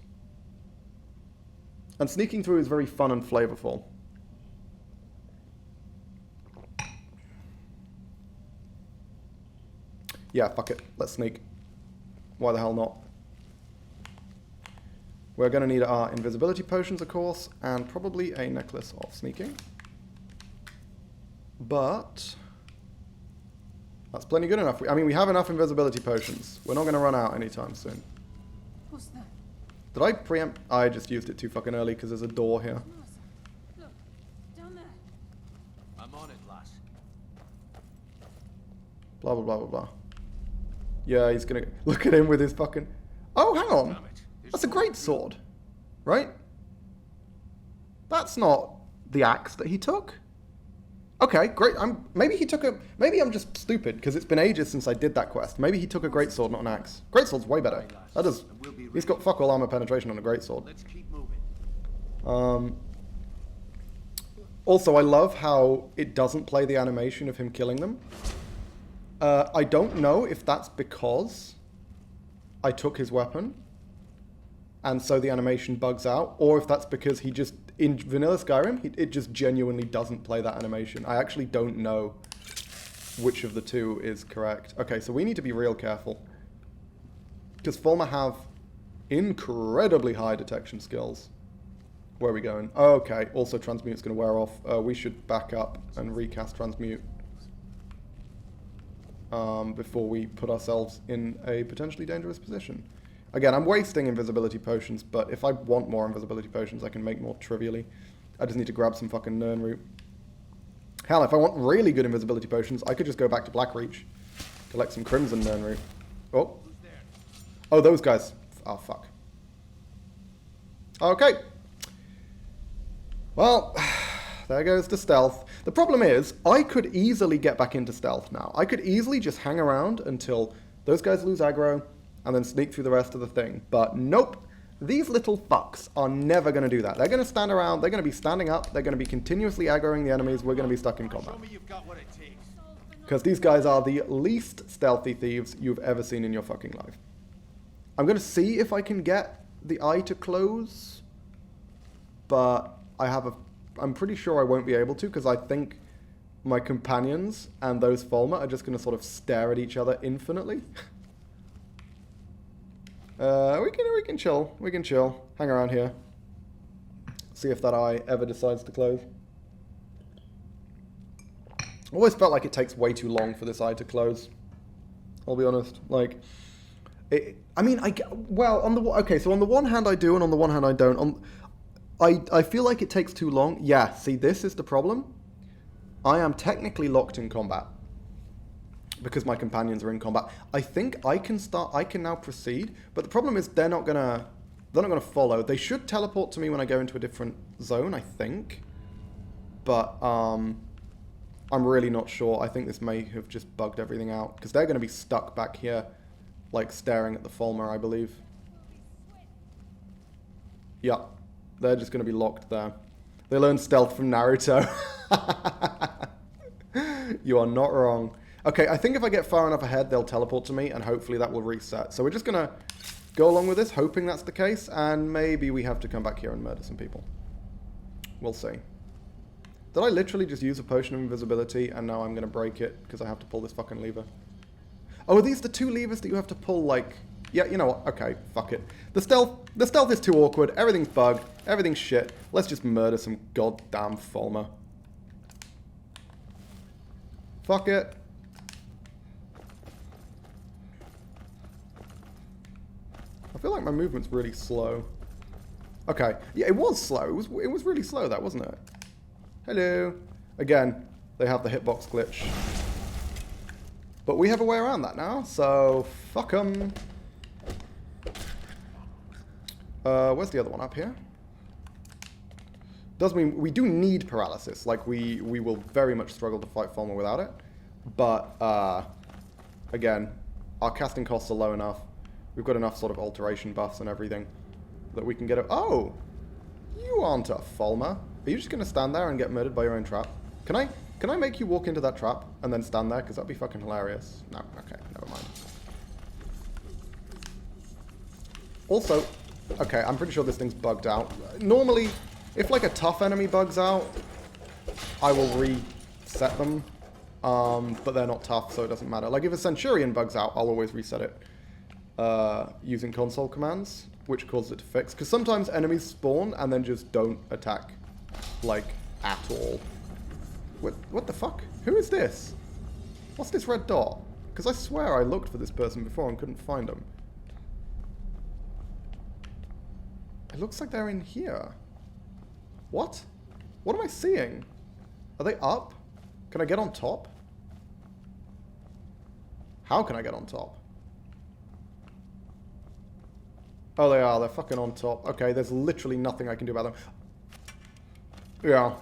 [SPEAKER 1] And sneaking through is very fun and flavorful. Yeah, fuck it. Let's sneak. Why the hell not? We're going to need our invisibility potions, of course, and probably a necklace of sneaking. But that's plenty good enough. I mean, we have enough invisibility potions. We're not going to run out anytime soon.
[SPEAKER 4] What's that?
[SPEAKER 1] Did I preempt? I just used it too fucking early because there's a door here.
[SPEAKER 4] Look, down there.
[SPEAKER 2] I'm on it, lass.
[SPEAKER 1] Blah, blah, blah, blah, blah. Yeah, he's gonna... Look at him with his fucking... Oh, hang on. That's a great sword. Right? That's not the axe that he took. Okay, great. Maybe he took a... Maybe I'm just stupid, because it's been ages since I did that quest. Maybe he took a greatsword, not an axe. Greatsword's way better. That does... He's got fuck all armor penetration on a greatsword.
[SPEAKER 2] Let's keep moving.
[SPEAKER 1] Also, I love how it doesn't play the animation of him killing them. I don't know if that's because I took his weapon, and so the animation bugs out, or if that's because he just... In vanilla Skyrim, it just genuinely doesn't play that animation. I actually don't know which of the two is correct. Okay, so we need to be real careful. Because Fulmer have incredibly high detection skills. Where are we going? Okay, also Transmute's going to wear off. We should back up and recast Transmute. Before we put ourselves in a potentially dangerous position. Again, I'm wasting invisibility potions, but if I want more invisibility potions, I can make more trivially. I just need to grab some fucking Nern root. Hell, if I want really good invisibility potions, I could just go back to Blackreach. Collect some Crimson Nern root. Oh. Oh, those guys. Oh, fuck. Okay. Well, there goes the stealth. The problem is, I could easily get back into stealth now. I could easily just hang around until those guys lose aggro, and then sneak through the rest of the thing. But nope, these little fucks are never going to do that. They're going to stand around, they're going to be standing up, they're going to be continuously aggroing the enemies, we're going to be stuck in combat. Because these guys are the least stealthy thieves you've ever seen in your fucking life. I'm going to see if I can get the eye to close, but I'm pretty sure I won't be able to, because I think my companions and those Fulmer are just going to sort of stare at each other infinitely. We can chill. We can chill. Hang around here. See if that eye ever decides to close. Always felt like it takes way too long for this eye to close. I'll be honest. Like, well, okay, so on the one hand I do, and on the one hand I don't. I feel like it takes too long. Yeah, see, this is the problem. I am technically locked in combat. Because my companions are in combat. I think I can now proceed, but the problem is they're not gonna follow. They should teleport to me when I go into a different zone, I think. But I'm really not sure. I think this may have just bugged everything out, because they're gonna be stuck back here, like staring at the Fulmer, I believe. Yeah, they're just gonna be locked there. They learned stealth from Naruto. You are not wrong. Okay, I think if I get far enough ahead, they'll teleport to me, and hopefully that will reset. So we're just going to go along with this, hoping that's the case, and maybe we have to come back here and murder some people. We'll see. Did I literally just use a potion of invisibility, and now I'm going to break it, because I have to pull this fucking lever? Oh, are these the two levers that you have to pull, like... Yeah, you know what? Okay, fuck it. The stealth is too awkward, everything's bugged, everything's shit. Let's just murder some goddamn Fulmer. Fuck it. I feel like my movement's really slow. Okay. Yeah, it was slow. It was really slow, that, wasn't it? Hello. Again, they have the hitbox glitch. But we have a way around that now, so fuck 'em. Where's the other one? Up here? Does mean we do need paralysis. Like, we will very much struggle to fight Fulmer without it. But, again, our casting costs are low enough. We've got enough sort of alteration buffs and everything that we can get... Oh! You aren't a Fulmer. Are you just going to stand there and get murdered by your own trap? Can I make you walk into that trap and then stand there? Because that'd be fucking hilarious. No, okay, never mind. Also, okay, I'm pretty sure this thing's bugged out. Normally, if like a tough enemy bugs out, I will reset them. But they're not tough, so it doesn't matter. Like if a Centurion bugs out, I'll always reset it. Using console commands, which causes it to fix. Because sometimes enemies spawn and then just don't attack, like, at all. What the fuck? Who is this? What's this red dot? Because I swear I looked for this person before and couldn't find them. It looks like they're in here. What? What am I seeing? Are they up? Can I get on top? How can I get on top? Oh, they are. They're fucking on top. Okay, there's literally nothing I can do about them. Yeah.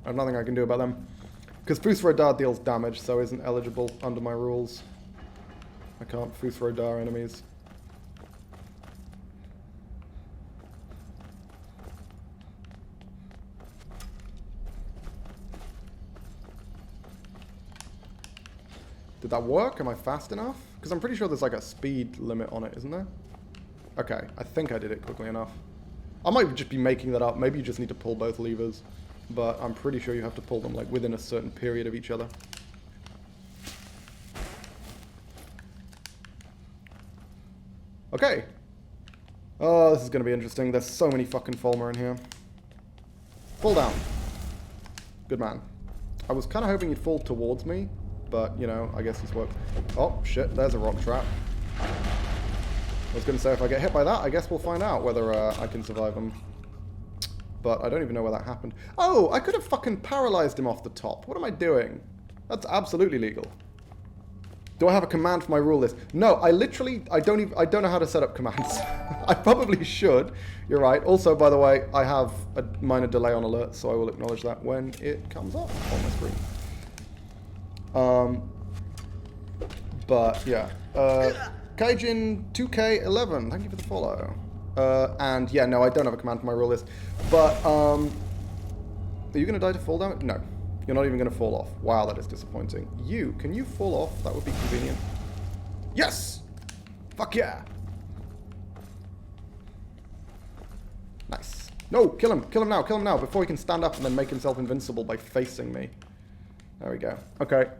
[SPEAKER 1] I have nothing I can do about them. Because Fusrodar deals damage, so isn't eligible under my rules. I can't Fusrodar enemies. Did that work? Am I fast enough? Because I'm pretty sure there's like a speed limit on it, isn't there? Okay, I think I did it quickly enough. I might just be making that up. Maybe you just need to pull both levers. But I'm pretty sure you have to pull them like within a certain period of each other. Okay. Oh, this is going to be interesting. There's so many fucking Fulmer in here. Fall down. Good man. I was kind of hoping he'd fall towards me. But, you know, I guess he's worked. Oh, shit. There's a rock trap. I was going to say, if I get hit by that, I guess we'll find out whether I can survive him. But I don't even know where that happened. Oh, I could have fucking paralyzed him off the top. What am I doing? That's absolutely legal. Do I have a command for my rule list? No, I don't know how to set up commands. I probably should. You're right. Also, by the way, I have a minor delay on alerts, so I will acknowledge that when it comes up on my screen. But yeah, Kaijin 2K11, thank you for the follow. And yeah, no, I don't have a command for my rule list. But are you gonna die to fall damage? No, you're not even gonna fall off. Wow, that is disappointing. Can you fall off? That would be convenient. Yes! Fuck yeah! Nice. No, kill him now, before he can stand up and then make himself invincible by facing me. There we go. Okay.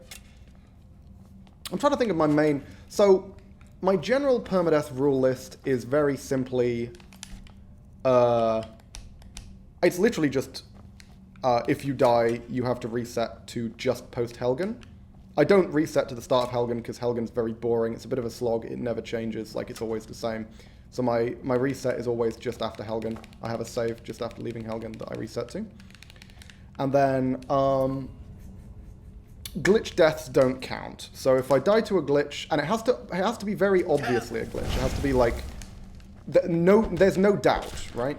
[SPEAKER 1] I'm trying to think of my main... So, my general permadeath rule list is very simply... it's literally just... if you die, you have to reset to just post-Helgen. I don't reset to the start of Helgen because Helgen's very boring. It's a bit of a slog. It never changes. Like, it's always the same. So my reset is always just after Helgen. I have a save just after leaving Helgen that I reset to. And then... glitch deaths don't count. So if I die to a glitch, and it has to be very obviously a glitch. It has to be like, there's no doubt, right?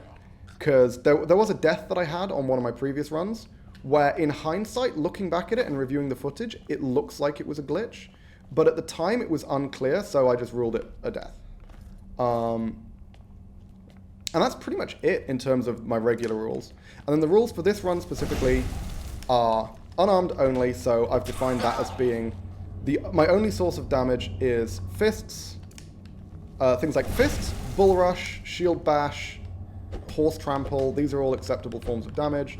[SPEAKER 1] Because there was a death that I had on one of my previous runs, where in hindsight, looking back at it and reviewing the footage, it looks like it was a glitch. But at the time, it was unclear, so I just ruled it a death. And that's pretty much it in terms of my regular rules. And then the rules for this run specifically are... unarmed only, so I've defined that as being my only source of damage is fists, things like fists, bull rush, shield bash, horse trample. These are all acceptable forms of damage,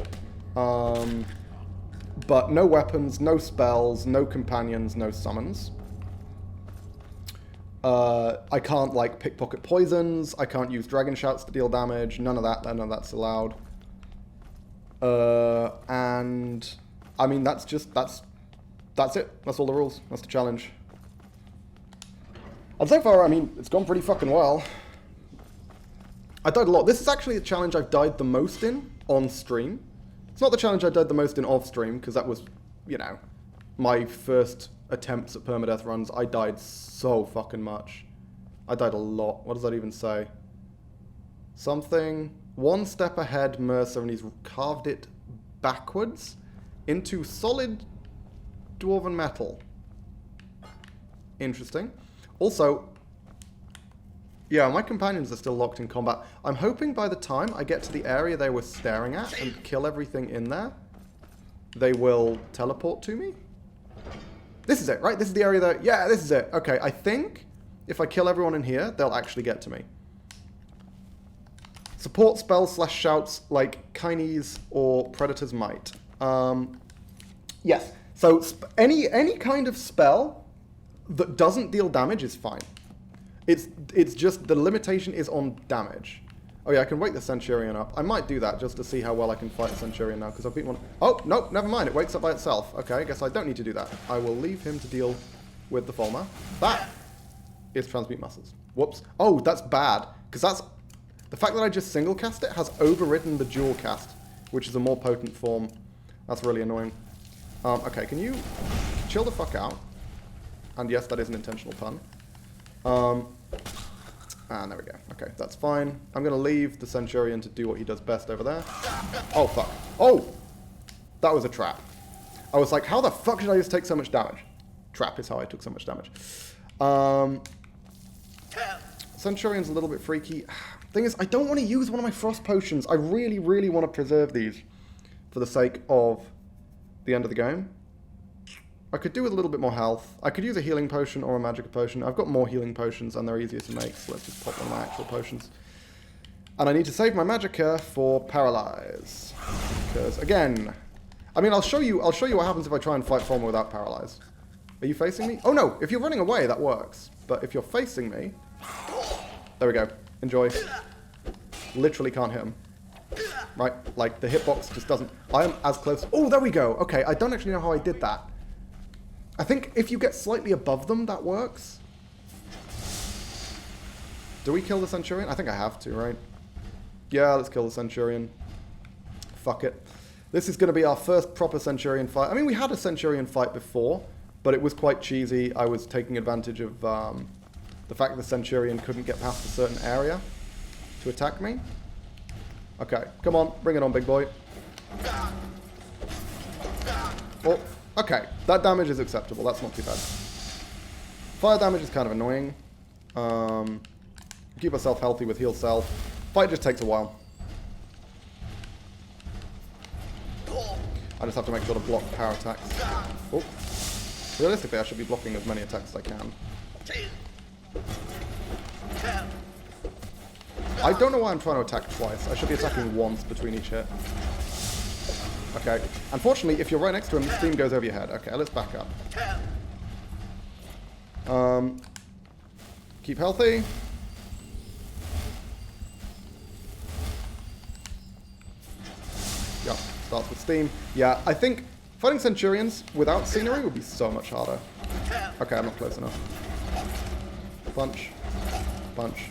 [SPEAKER 1] but no weapons, no spells, no companions, no summons. I can't like pickpocket poisons. I can't use dragon shouts to deal damage. None of that. None of that's allowed. And I mean, that's it. That's all the rules. That's the challenge. And so far, I mean, it's gone pretty fucking well. I died a lot. This is actually the challenge I've died the most in on stream. It's not the challenge I died the most in off stream, because that was, you know, my first attempts at permadeath runs. I died so fucking much. I died a lot. What does that even say? Something. One step ahead, Mercer, and he's carved it backwards into solid dwarven metal. Interesting. Also, yeah, my companions are still locked in combat. I'm hoping by the time I get to the area they were staring at and kill everything in there, they will teleport to me. This is it, right? This is the area that... Yeah, this is it. Okay, I think if I kill everyone in here, they'll actually get to me. Support spells / shouts like Kines or Predator's Might. Yes. So any kind of spell that doesn't deal damage is fine. It's just the limitation is on damage. Oh yeah, I can wake the Centurion up. I might do that just to see how well I can fight the Centurion now, because I've beaten one. Oh, nope, never mind. It wakes up by itself. Okay, I guess I don't need to do that. I will leave him to deal with the Fulmer. That is transmute muscles. Whoops. Oh, that's bad, because that's... The fact that I just single cast it has overridden the dual cast, which is a more potent form. That's really annoying. Okay, can you chill the fuck out? And yes, that is an intentional pun. And there we go. Okay, that's fine. I'm going to leave the Centurion to do what he does best over there. Oh, fuck. Oh! That was a trap. I was like, how the fuck did I just take so much damage? Trap is how I took so much damage. Centurion's a little bit freaky. Thing is, I don't want to use one of my frost potions. I really, really want to preserve these for the sake of the end of the game. I could do with a little bit more health. I could use a healing potion or a magic potion. I've got more healing potions and they're easier to make, so let's just pop one of my actual potions. And I need to save my magicka for paralyze. Because again, I mean, I'll show you what happens if I try and fight Former without paralyze. Are you facing me? Oh no, if you're running away, that works. But if you're facing me, there we go. Enjoy. Literally can't hit him. Right? Like, the hitbox just doesn't... I am as close... Oh, there we go. Okay, I don't actually know how I did that. I think if you get slightly above them, that works. Do we kill the Centurion? I think I have to, right? Yeah, let's kill the Centurion. Fuck it. This is going to be our first proper Centurion fight. I mean, we had a Centurion fight before, but it was quite cheesy. I was taking advantage of the fact that the Centurion couldn't get past a certain area to attack me. Okay, come on, bring it on, big boy. Oh, okay, that damage is acceptable. That's not too bad. Fire damage is kind of annoying. Keep ourselves healthy with heal self. Fight just takes a while. I just have to make sure to block power attacks. Oh. Realistically, I should be blocking as many attacks as I can. I don't know why I'm trying to attack twice. I should be attacking once between each hit. Okay. Unfortunately, if you're right next to him, the steam goes over your head. Okay, let's back up. Keep healthy. Yep, starts with steam. Yeah, I think fighting Centurions without scenery would be so much harder. Okay, I'm not close enough. Punch. Punch.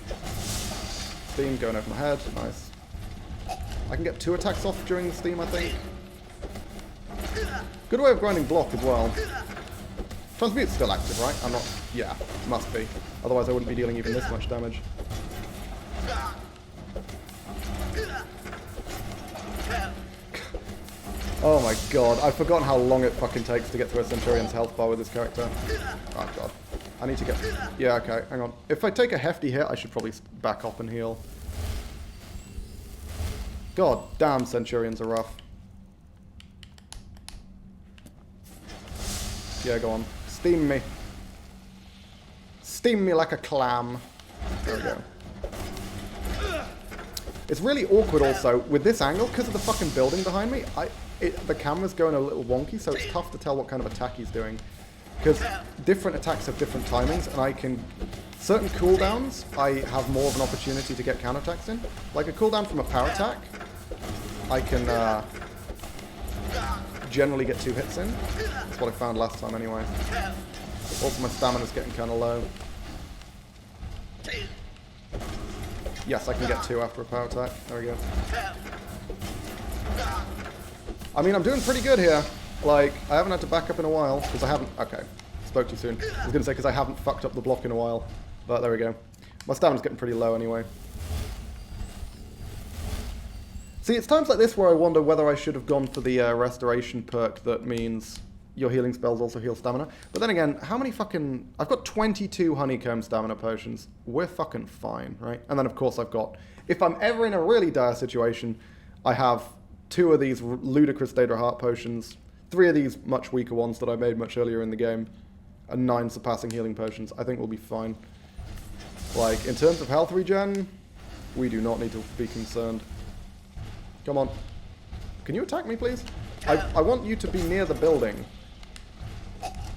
[SPEAKER 1] Steam going over my head. Nice. I can get 2 attacks off during the steam, I think. Good way of grinding block as well. Transmute's still active, right? I'm not... Yeah, must be. Otherwise I wouldn't be dealing even this much damage. Oh my god, I've forgotten how long it fucking takes to get through a Centurion's health bar with this character. Oh god. I need to get... Yeah, okay, hang on. If I take a hefty hit, I should probably back up and heal. God damn, Centurions are rough. Yeah, go on. Steam me. Steam me like a clam. There we go. It's really awkward also, with this angle, because of the fucking building behind me, the camera's going a little wonky, so it's tough to tell what kind of attack he's doing. Because different attacks have different timings, and I can... Certain cooldowns, I have more of an opportunity to get counterattacks in. Like a cooldown from a power attack, I can generally get 2 hits in. That's what I found last time anyway. Also, my stamina's getting kind of low. Yes, I can get 2 after a power attack. There we go. I mean, I'm doing pretty good here. Like, I haven't had to back up in a while, because I haven't... Okay, spoke too soon. I was going to say, because I haven't fucked up the block in a while. But there we go. My stamina's getting pretty low anyway. See, it's times like this where I wonder whether I should have gone for the restoration perk that means your healing spells also heal stamina. But then again, how many fucking... I've got 22 honeycomb stamina potions. We're fucking fine, right? And then, of course, I've got... If I'm ever in a really dire situation, I have 2 of these ludicrous Daedra Heart potions, 3 of these much weaker ones that I made much earlier in the game, and 9 surpassing healing potions. I think we'll be fine. Like, in terms of health regen, we do not need to be concerned. Come on. Can you attack me, please? I want you to be near the building.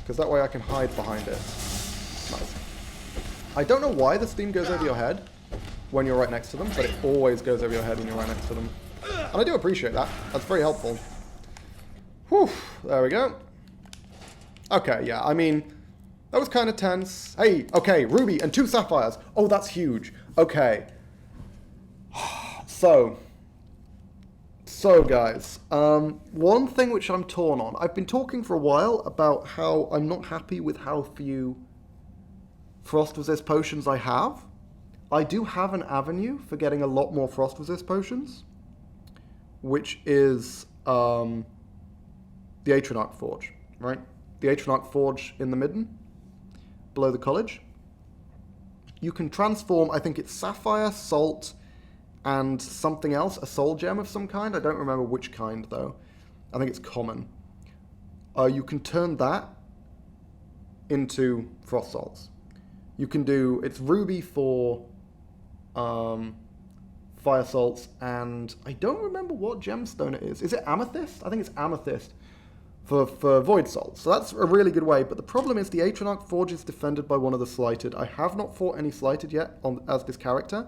[SPEAKER 1] Because that way I can hide behind it. Nice. I don't know why the steam goes over your head when you're right next to them, but it always goes over your head when you're right next to them. And I do appreciate that. That's very helpful. Whew. There we go. Okay, yeah, I mean, that was kind of tense. Hey, okay, ruby and 2 sapphires. Oh, that's huge. Okay. So guys, one thing which I'm torn on. I've been talking for a while about how I'm not happy with how few frost resist potions I have. I do have an avenue for getting a lot more frost resist potions, which is the the Atronach Forge, right? The Atronach Forge in the midden, below the college. You can transform, I think it's sapphire, salt, and something else, a soul gem of some kind. I don't remember which kind, though. I think it's common. You can turn that into frost salts. You can do, it's ruby for fire salts, and I don't remember what gemstone it is. Is it amethyst? I think it's amethyst for void salts. So that's a really good way, but the problem is the Atronach Forge is defended by one of the Slighted. I have not fought any Slighted yet as this character.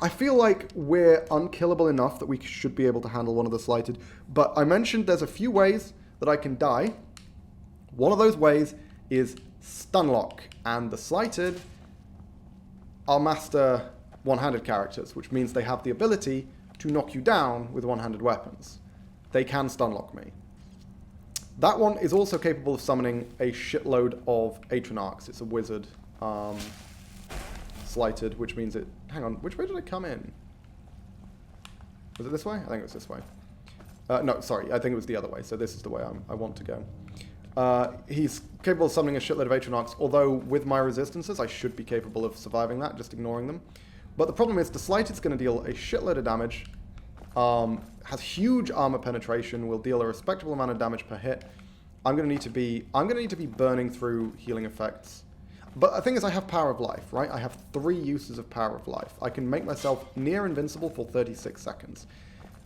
[SPEAKER 1] I feel like we're unkillable enough that we should be able to handle one of the Slighted, but I mentioned there's a few ways that I can die. One of those ways is Stunlock, and the Slighted are master one-handed characters, which means they have the ability to knock you down with one-handed weapons. They can Stunlock me. That one is also capable of summoning a shitload of Atronachs. It's a wizard. Slighted, which means it... Hang on, which way did it come in? Was it this way? I think it was this way. No, sorry, I think it was the other way, so this is the way I want to go. He's capable of summoning a shitload of Atronachs, although with my resistances, I should be capable of surviving that, just ignoring them. But the problem is, the Slighted's going to deal a shitload of damage, has huge armor penetration, will deal a respectable amount of damage per hit. I'm going to need to be burning through healing effects. But the thing is, I have Power of Life, right? I have 3 uses of Power of Life. I can make myself near invincible for 36 seconds.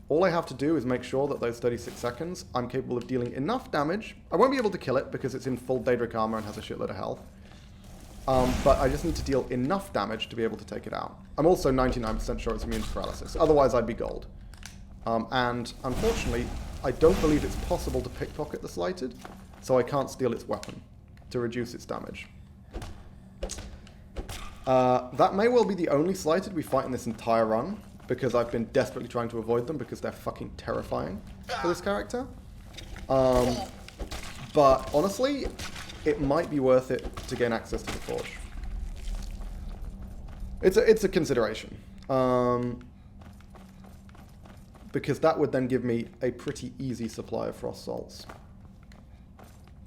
[SPEAKER 1] All I have to do is make sure that those 36 seconds, I'm capable of dealing enough damage. I won't be able to kill it because it's in full Daedric armor and has a shitload of health. But I just need to deal enough damage to be able to take it out. I'm also 99% sure it's immune to paralysis. Otherwise, I'd be gold. And unfortunately, I don't believe it's possible to pickpocket the Slighted, so I can't steal its weapon to reduce its damage. That may well be the only Slighted we fight in this entire run, because I've been desperately trying to avoid them because they're fucking terrifying for this character. But honestly, it might be worth it to gain access to the Forge. It's a consideration. Because that would then give me a pretty easy supply of frost salts.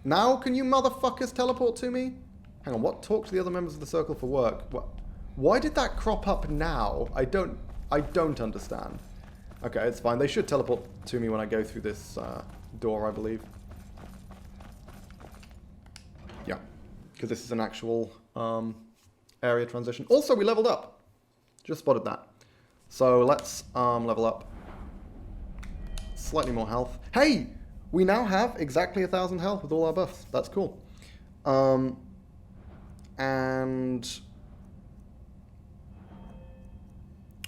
[SPEAKER 1] Now can you motherfuckers teleport to me? Hang on, what? Talk to the other members of the circle for work. What? Why did that crop up now? I don't understand. Okay, it's fine. They should teleport to me when I go through this door, I believe. Yeah, because this is an actual area transition. Also, we leveled up. Just spotted that. So let's level up. Slightly more health. Hey! We now have exactly 1,000 health with all our buffs. That's cool. And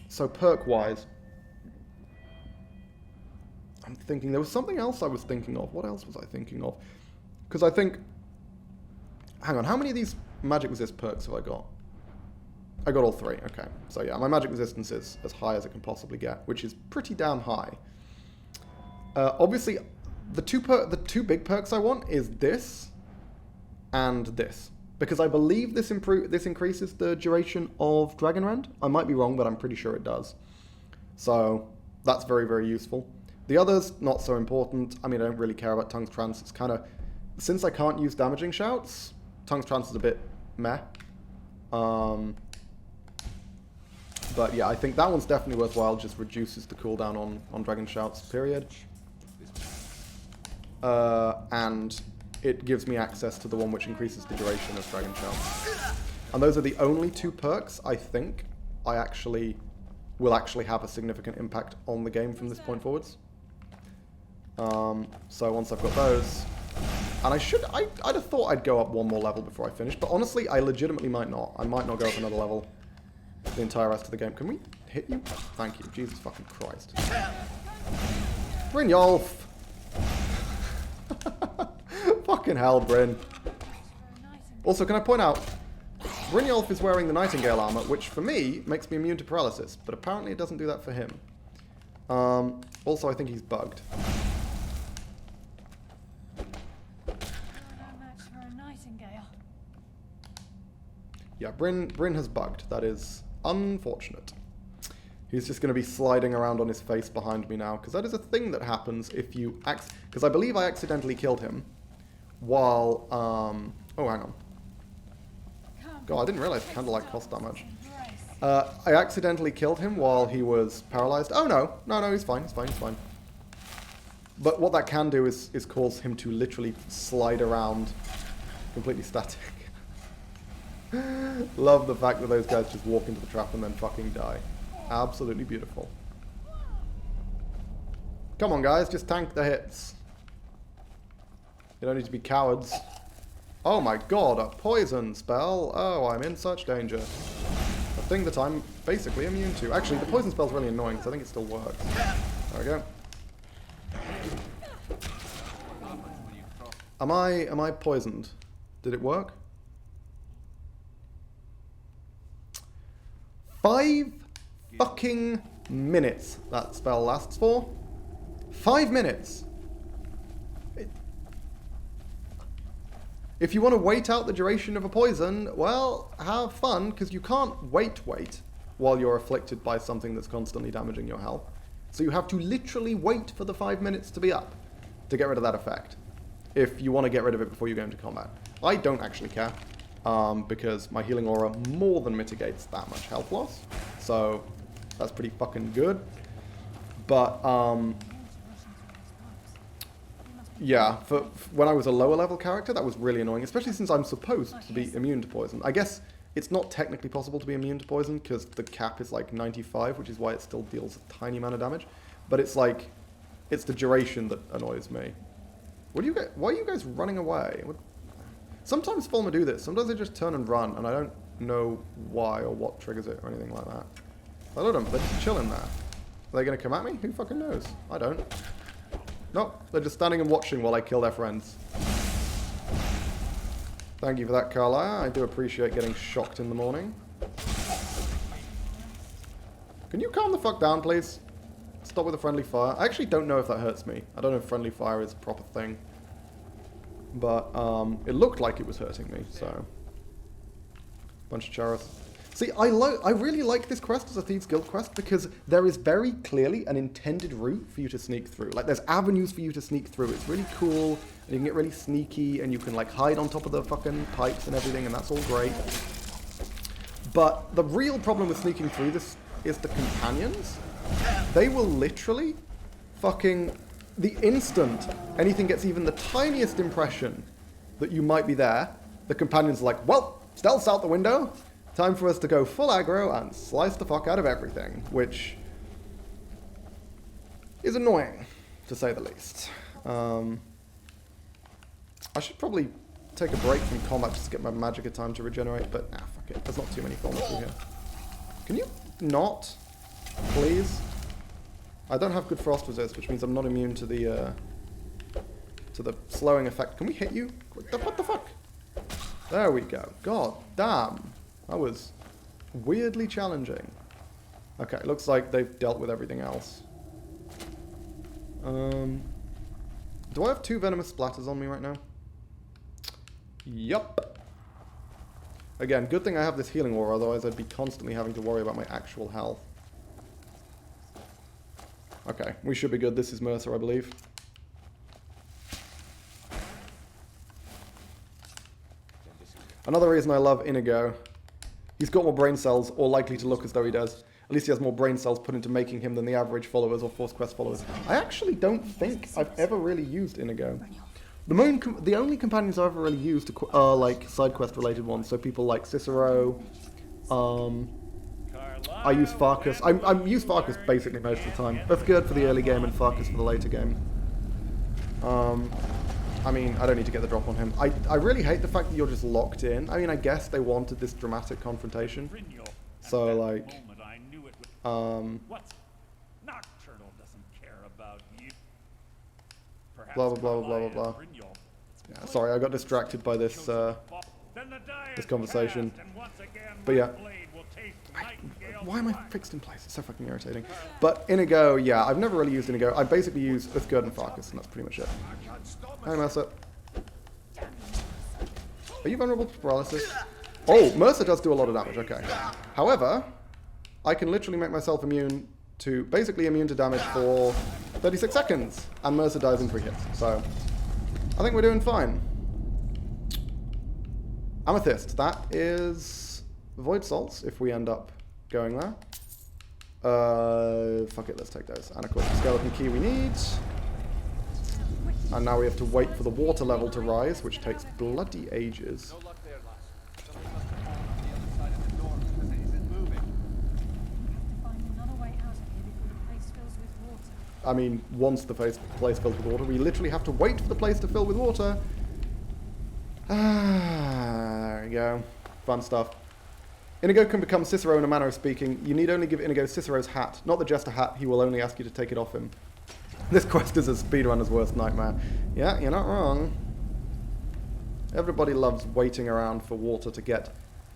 [SPEAKER 1] so perk-wise, I'm thinking there was something else I was thinking of. What else was I thinking of? Because I think, hang on, how many of these magic resist perks have I got? I got all 3. Okay, so yeah, my magic resistance is as high as it can possibly get, which is pretty damn high. Obviously, the two big perks I want is this and this. Because I believe this increases the duration of Dragonrend. I might be wrong, but I'm pretty sure it does. So that's very, very useful. The others, not so important. I mean, I don't really care about Tongue's Trance. It's kind of... Since I can't use damaging shouts, Tongue's Trance is a bit meh. But yeah, I think that one's definitely worthwhile. Just reduces the cooldown on Dragon Shouts, period. And it gives me access to the one which increases the duration of Dragon Shouts. And those are the only 2 perks I think will actually have a significant impact on the game from this point forwards. So once I've got those, and I'd have thought I'd go up 1 more level before I finish, but honestly, I legitimately might not. I might not go up another level the entire rest of the game. Can we hit you? Thank you. Jesus fucking Christ. Brynjolf! Fucking hell, Bryn. Also, can I point out, Brynjolf is wearing the Nightingale armor, which for me makes me immune to paralysis, but apparently it doesn't do that for him. Also, I think he's bugged. Yeah, Bryn has bugged. That is unfortunate. He's just going to be sliding around on his face behind me now, because that is a thing that happens if you... Because I believe I accidentally killed him while... Oh, hang on. God, I didn't realize candlelight cost that much. I accidentally killed him while he was paralyzed. Oh, no. No, he's fine. He's fine. He's fine. But what that can do is cause him to literally slide around completely static. Love the fact that those guys just walk into the trap and then fucking die. Absolutely beautiful. Come on, guys. Just tank the hits. You don't need to be cowards. Oh my god, a poison spell. Oh, I'm in such danger. A thing that I'm basically immune to. Actually, the poison spell's really annoying, so I think it still works. There we go. Am I poisoned? Did it work? 5 fucking minutes that spell lasts for. 5 minutes. If you want to wait out the duration of a poison, well, have fun, because you can't wait while you're afflicted by something that's constantly damaging your health. So you have to literally wait for the 5 minutes to be up to get rid of that effect, if you want to get rid of it before you go into combat. I don't actually care, because my healing aura more than mitigates that much health loss, so that's pretty fucking good. But, yeah, for when I was a lower level character, that was really annoying, especially since I'm supposed to be immune to poison. I guess it's not technically possible to be immune to poison, because the cap is like 95, which is why it still deals a tiny amount of damage. But it's like, it's the duration that annoys me. Why are you guys running away? Sometimes Fulma do this. Sometimes they just turn and run, and I don't know why or what triggers it or anything like that. I don't know, they're just chilling there. Are they going to come at me? Who fucking knows? I don't. Nope, they're just standing and watching while I kill their friends. Thank you for that, Carlisle. I do appreciate getting shocked in the morning. Can you calm the fuck down, please? Stop with the friendly fire. I actually don't know if that hurts me. I don't know if friendly fire is a proper thing. But, it looked like it was hurting me, so... Bunch of charos. See, I really like this quest as a Thieves Guild quest because there is very clearly an intended route for you to sneak through. Like, there's avenues for you to sneak through. It's really cool, and you can get really sneaky, and you can, like, hide on top of the fucking pipes and everything, and that's all great. But the real problem with sneaking through this is the companions. They will literally fucking... The instant anything gets even the tiniest impression that you might be there, the companions are like, well, stealth's out the window. Time for us to go full aggro and slice the fuck out of everything, which is annoying, to say the least. I should probably take a break from combat just to get my magicka time to regenerate, but nah, fuck it. There's not too many forms through here. Can you not, please? I don't have good frost resist, which means I'm not immune to the slowing effect. Can we hit you? What the fuck? There we go. God damn. That was weirdly challenging. Okay, looks like they've dealt with everything else. Do I have 2 venomous splatters on me right now? Yup. Again, good thing I have this healing aura, otherwise I'd be constantly having to worry about my actual health. Okay, we should be good. This is Mercer, I believe. Another reason I love Inigo. He's got more brain cells, or likely to look as though he does. At least he has more brain cells put into making him than the average followers or Force Quest followers. I actually don't think I've ever really used Inigo. The only companions I've ever really used are like side quest related ones, so people like Cicero. I use Farkas. I use Farkas basically most of the time. That's good for the early game and Farkas for the later game. I mean, I don't need to get the drop on him. I really hate the fact that you're just locked in. I mean, I guess they wanted this dramatic confrontation. So, like... blah, blah, blah, blah, blah, blah. Yeah, sorry, I got distracted by this, this conversation. But yeah. Why am I fixed in place? It's so fucking irritating. But Inigo, yeah, I've never really used Inigo. I basically use Uthgerd and Farkas, and that's pretty much it. Hi, Mercer. Are you vulnerable to paralysis? Oh, Mercer does do a lot of damage, okay. However, I can literally make myself basically immune to damage for 36 seconds. And Mercer dies in 3 hits. So, I think we're doing fine. Amethyst, that is Void Salts if we end up going there. Fuck it, let's take those. And of course the skeleton key we need. And now we have to wait for the water level to rise, which takes bloody ages.
[SPEAKER 2] No luck there, lass. Somebody must have gone to the other side of the door because it isn't moving.
[SPEAKER 4] We have to find another way out of here before the place fills with water.
[SPEAKER 1] I mean, once the place fills with water, we literally have to wait for the place to fill with water. There we go. Fun stuff. Inigo can become Cicero in a manner of speaking. You need only give Inigo Cicero's hat, not the jester hat. He will only ask you to take it off him. This quest is a speedrunner's worst nightmare. Yeah, you're not wrong. Everybody loves waiting around for water to get...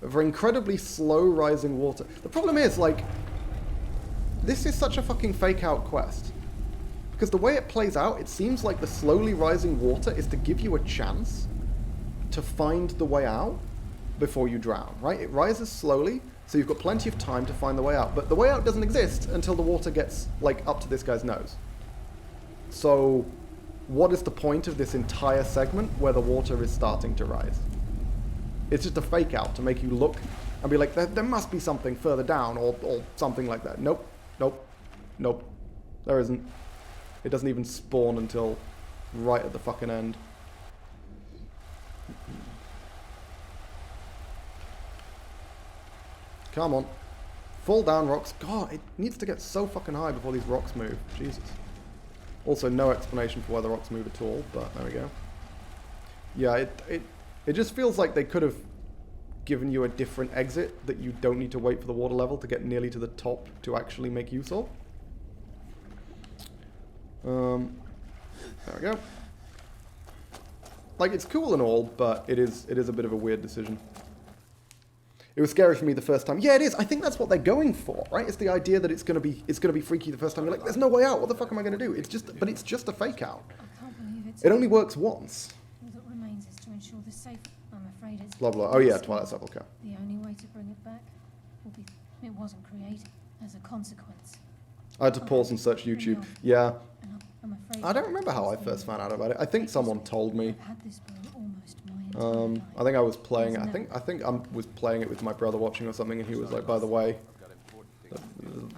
[SPEAKER 1] for incredibly slow rising water. The problem is, like... this is such a fucking fake-out quest. Because the way it plays out, it seems like the slowly rising water is to give you a chance to find the way out before you drown, right? It rises slowly, so you've got plenty of time to find the way out. But the way out doesn't exist until the water gets, like, up to this guy's nose. So, what is the point of this entire segment where the water is starting to rise? It's just a fake out to make you look and be like, there must be something further down or something like that. Nope, nope, nope. There isn't. It doesn't even spawn until right at the fucking end. Come on. Fall down, rocks. God, it needs to get so fucking high before these rocks move. Jesus. Also, no explanation for why the rocks move at all, but there we go. Yeah, it just feels like they could have given you a different exit that you don't need to wait for the water level to get nearly to the top to actually make use of. There we go. Like, it's cool and all, but it is a bit of a weird decision. It was scary for me the first time. Yeah, it is. I think that's what they're going for, right? It's the idea that it's gonna be freaky the first time. You're like, there's no way out. What the fuck am I gonna do? It's just a fake out.
[SPEAKER 4] I can't believe it's...
[SPEAKER 1] It only works once.
[SPEAKER 4] All that remains is to ensure the safe... I'm afraid it's...
[SPEAKER 1] Blah blah. Oh yeah, Twilight Sepulchre.
[SPEAKER 4] The only way to bring it back will be... it wasn't created as a consequence.
[SPEAKER 1] I had to pause and search YouTube. Yeah.
[SPEAKER 4] And I'm afraid...
[SPEAKER 1] I don't remember how I first found out about it. I think someone told me.
[SPEAKER 4] I've had this book almost my entire life.
[SPEAKER 1] I think I was playing it. I think I was playing it with my brother watching or something, and he was like, "By the way,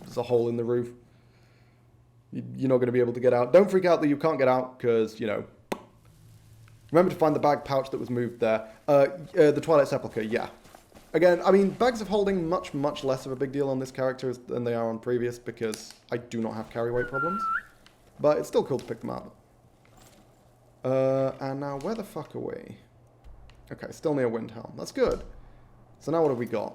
[SPEAKER 1] there's a hole in the roof. You're not going to be able to get out. Don't freak out that you can't get out, because you know. Remember to find the bag pouch that was moved there. The Twilight Sepulchre, yeah. Again, I mean, bags of holding much less of a big deal on this character than they are on previous, because I do not have carry weight problems. But it's still cool to pick them up. And now, where the fuck are we? Okay, still near Windhelm. That's good. So now what have we got?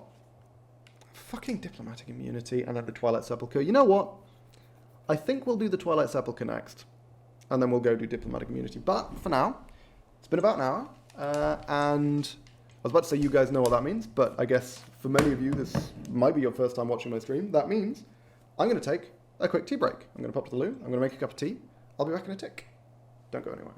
[SPEAKER 1] Fucking diplomatic immunity and then the Twilight Sepulchre. You know what? I think we'll do the Twilight Sepulchre next. And then we'll go do diplomatic immunity. But for now, it's been about an hour. And I was about to say you guys know what that means. But I guess for many of you, this might be your first time watching my stream. That means I'm going to take a quick tea break. I'm going to pop to the loo. I'm going to make a cup of tea. I'll be back in a tick. Don't go anywhere.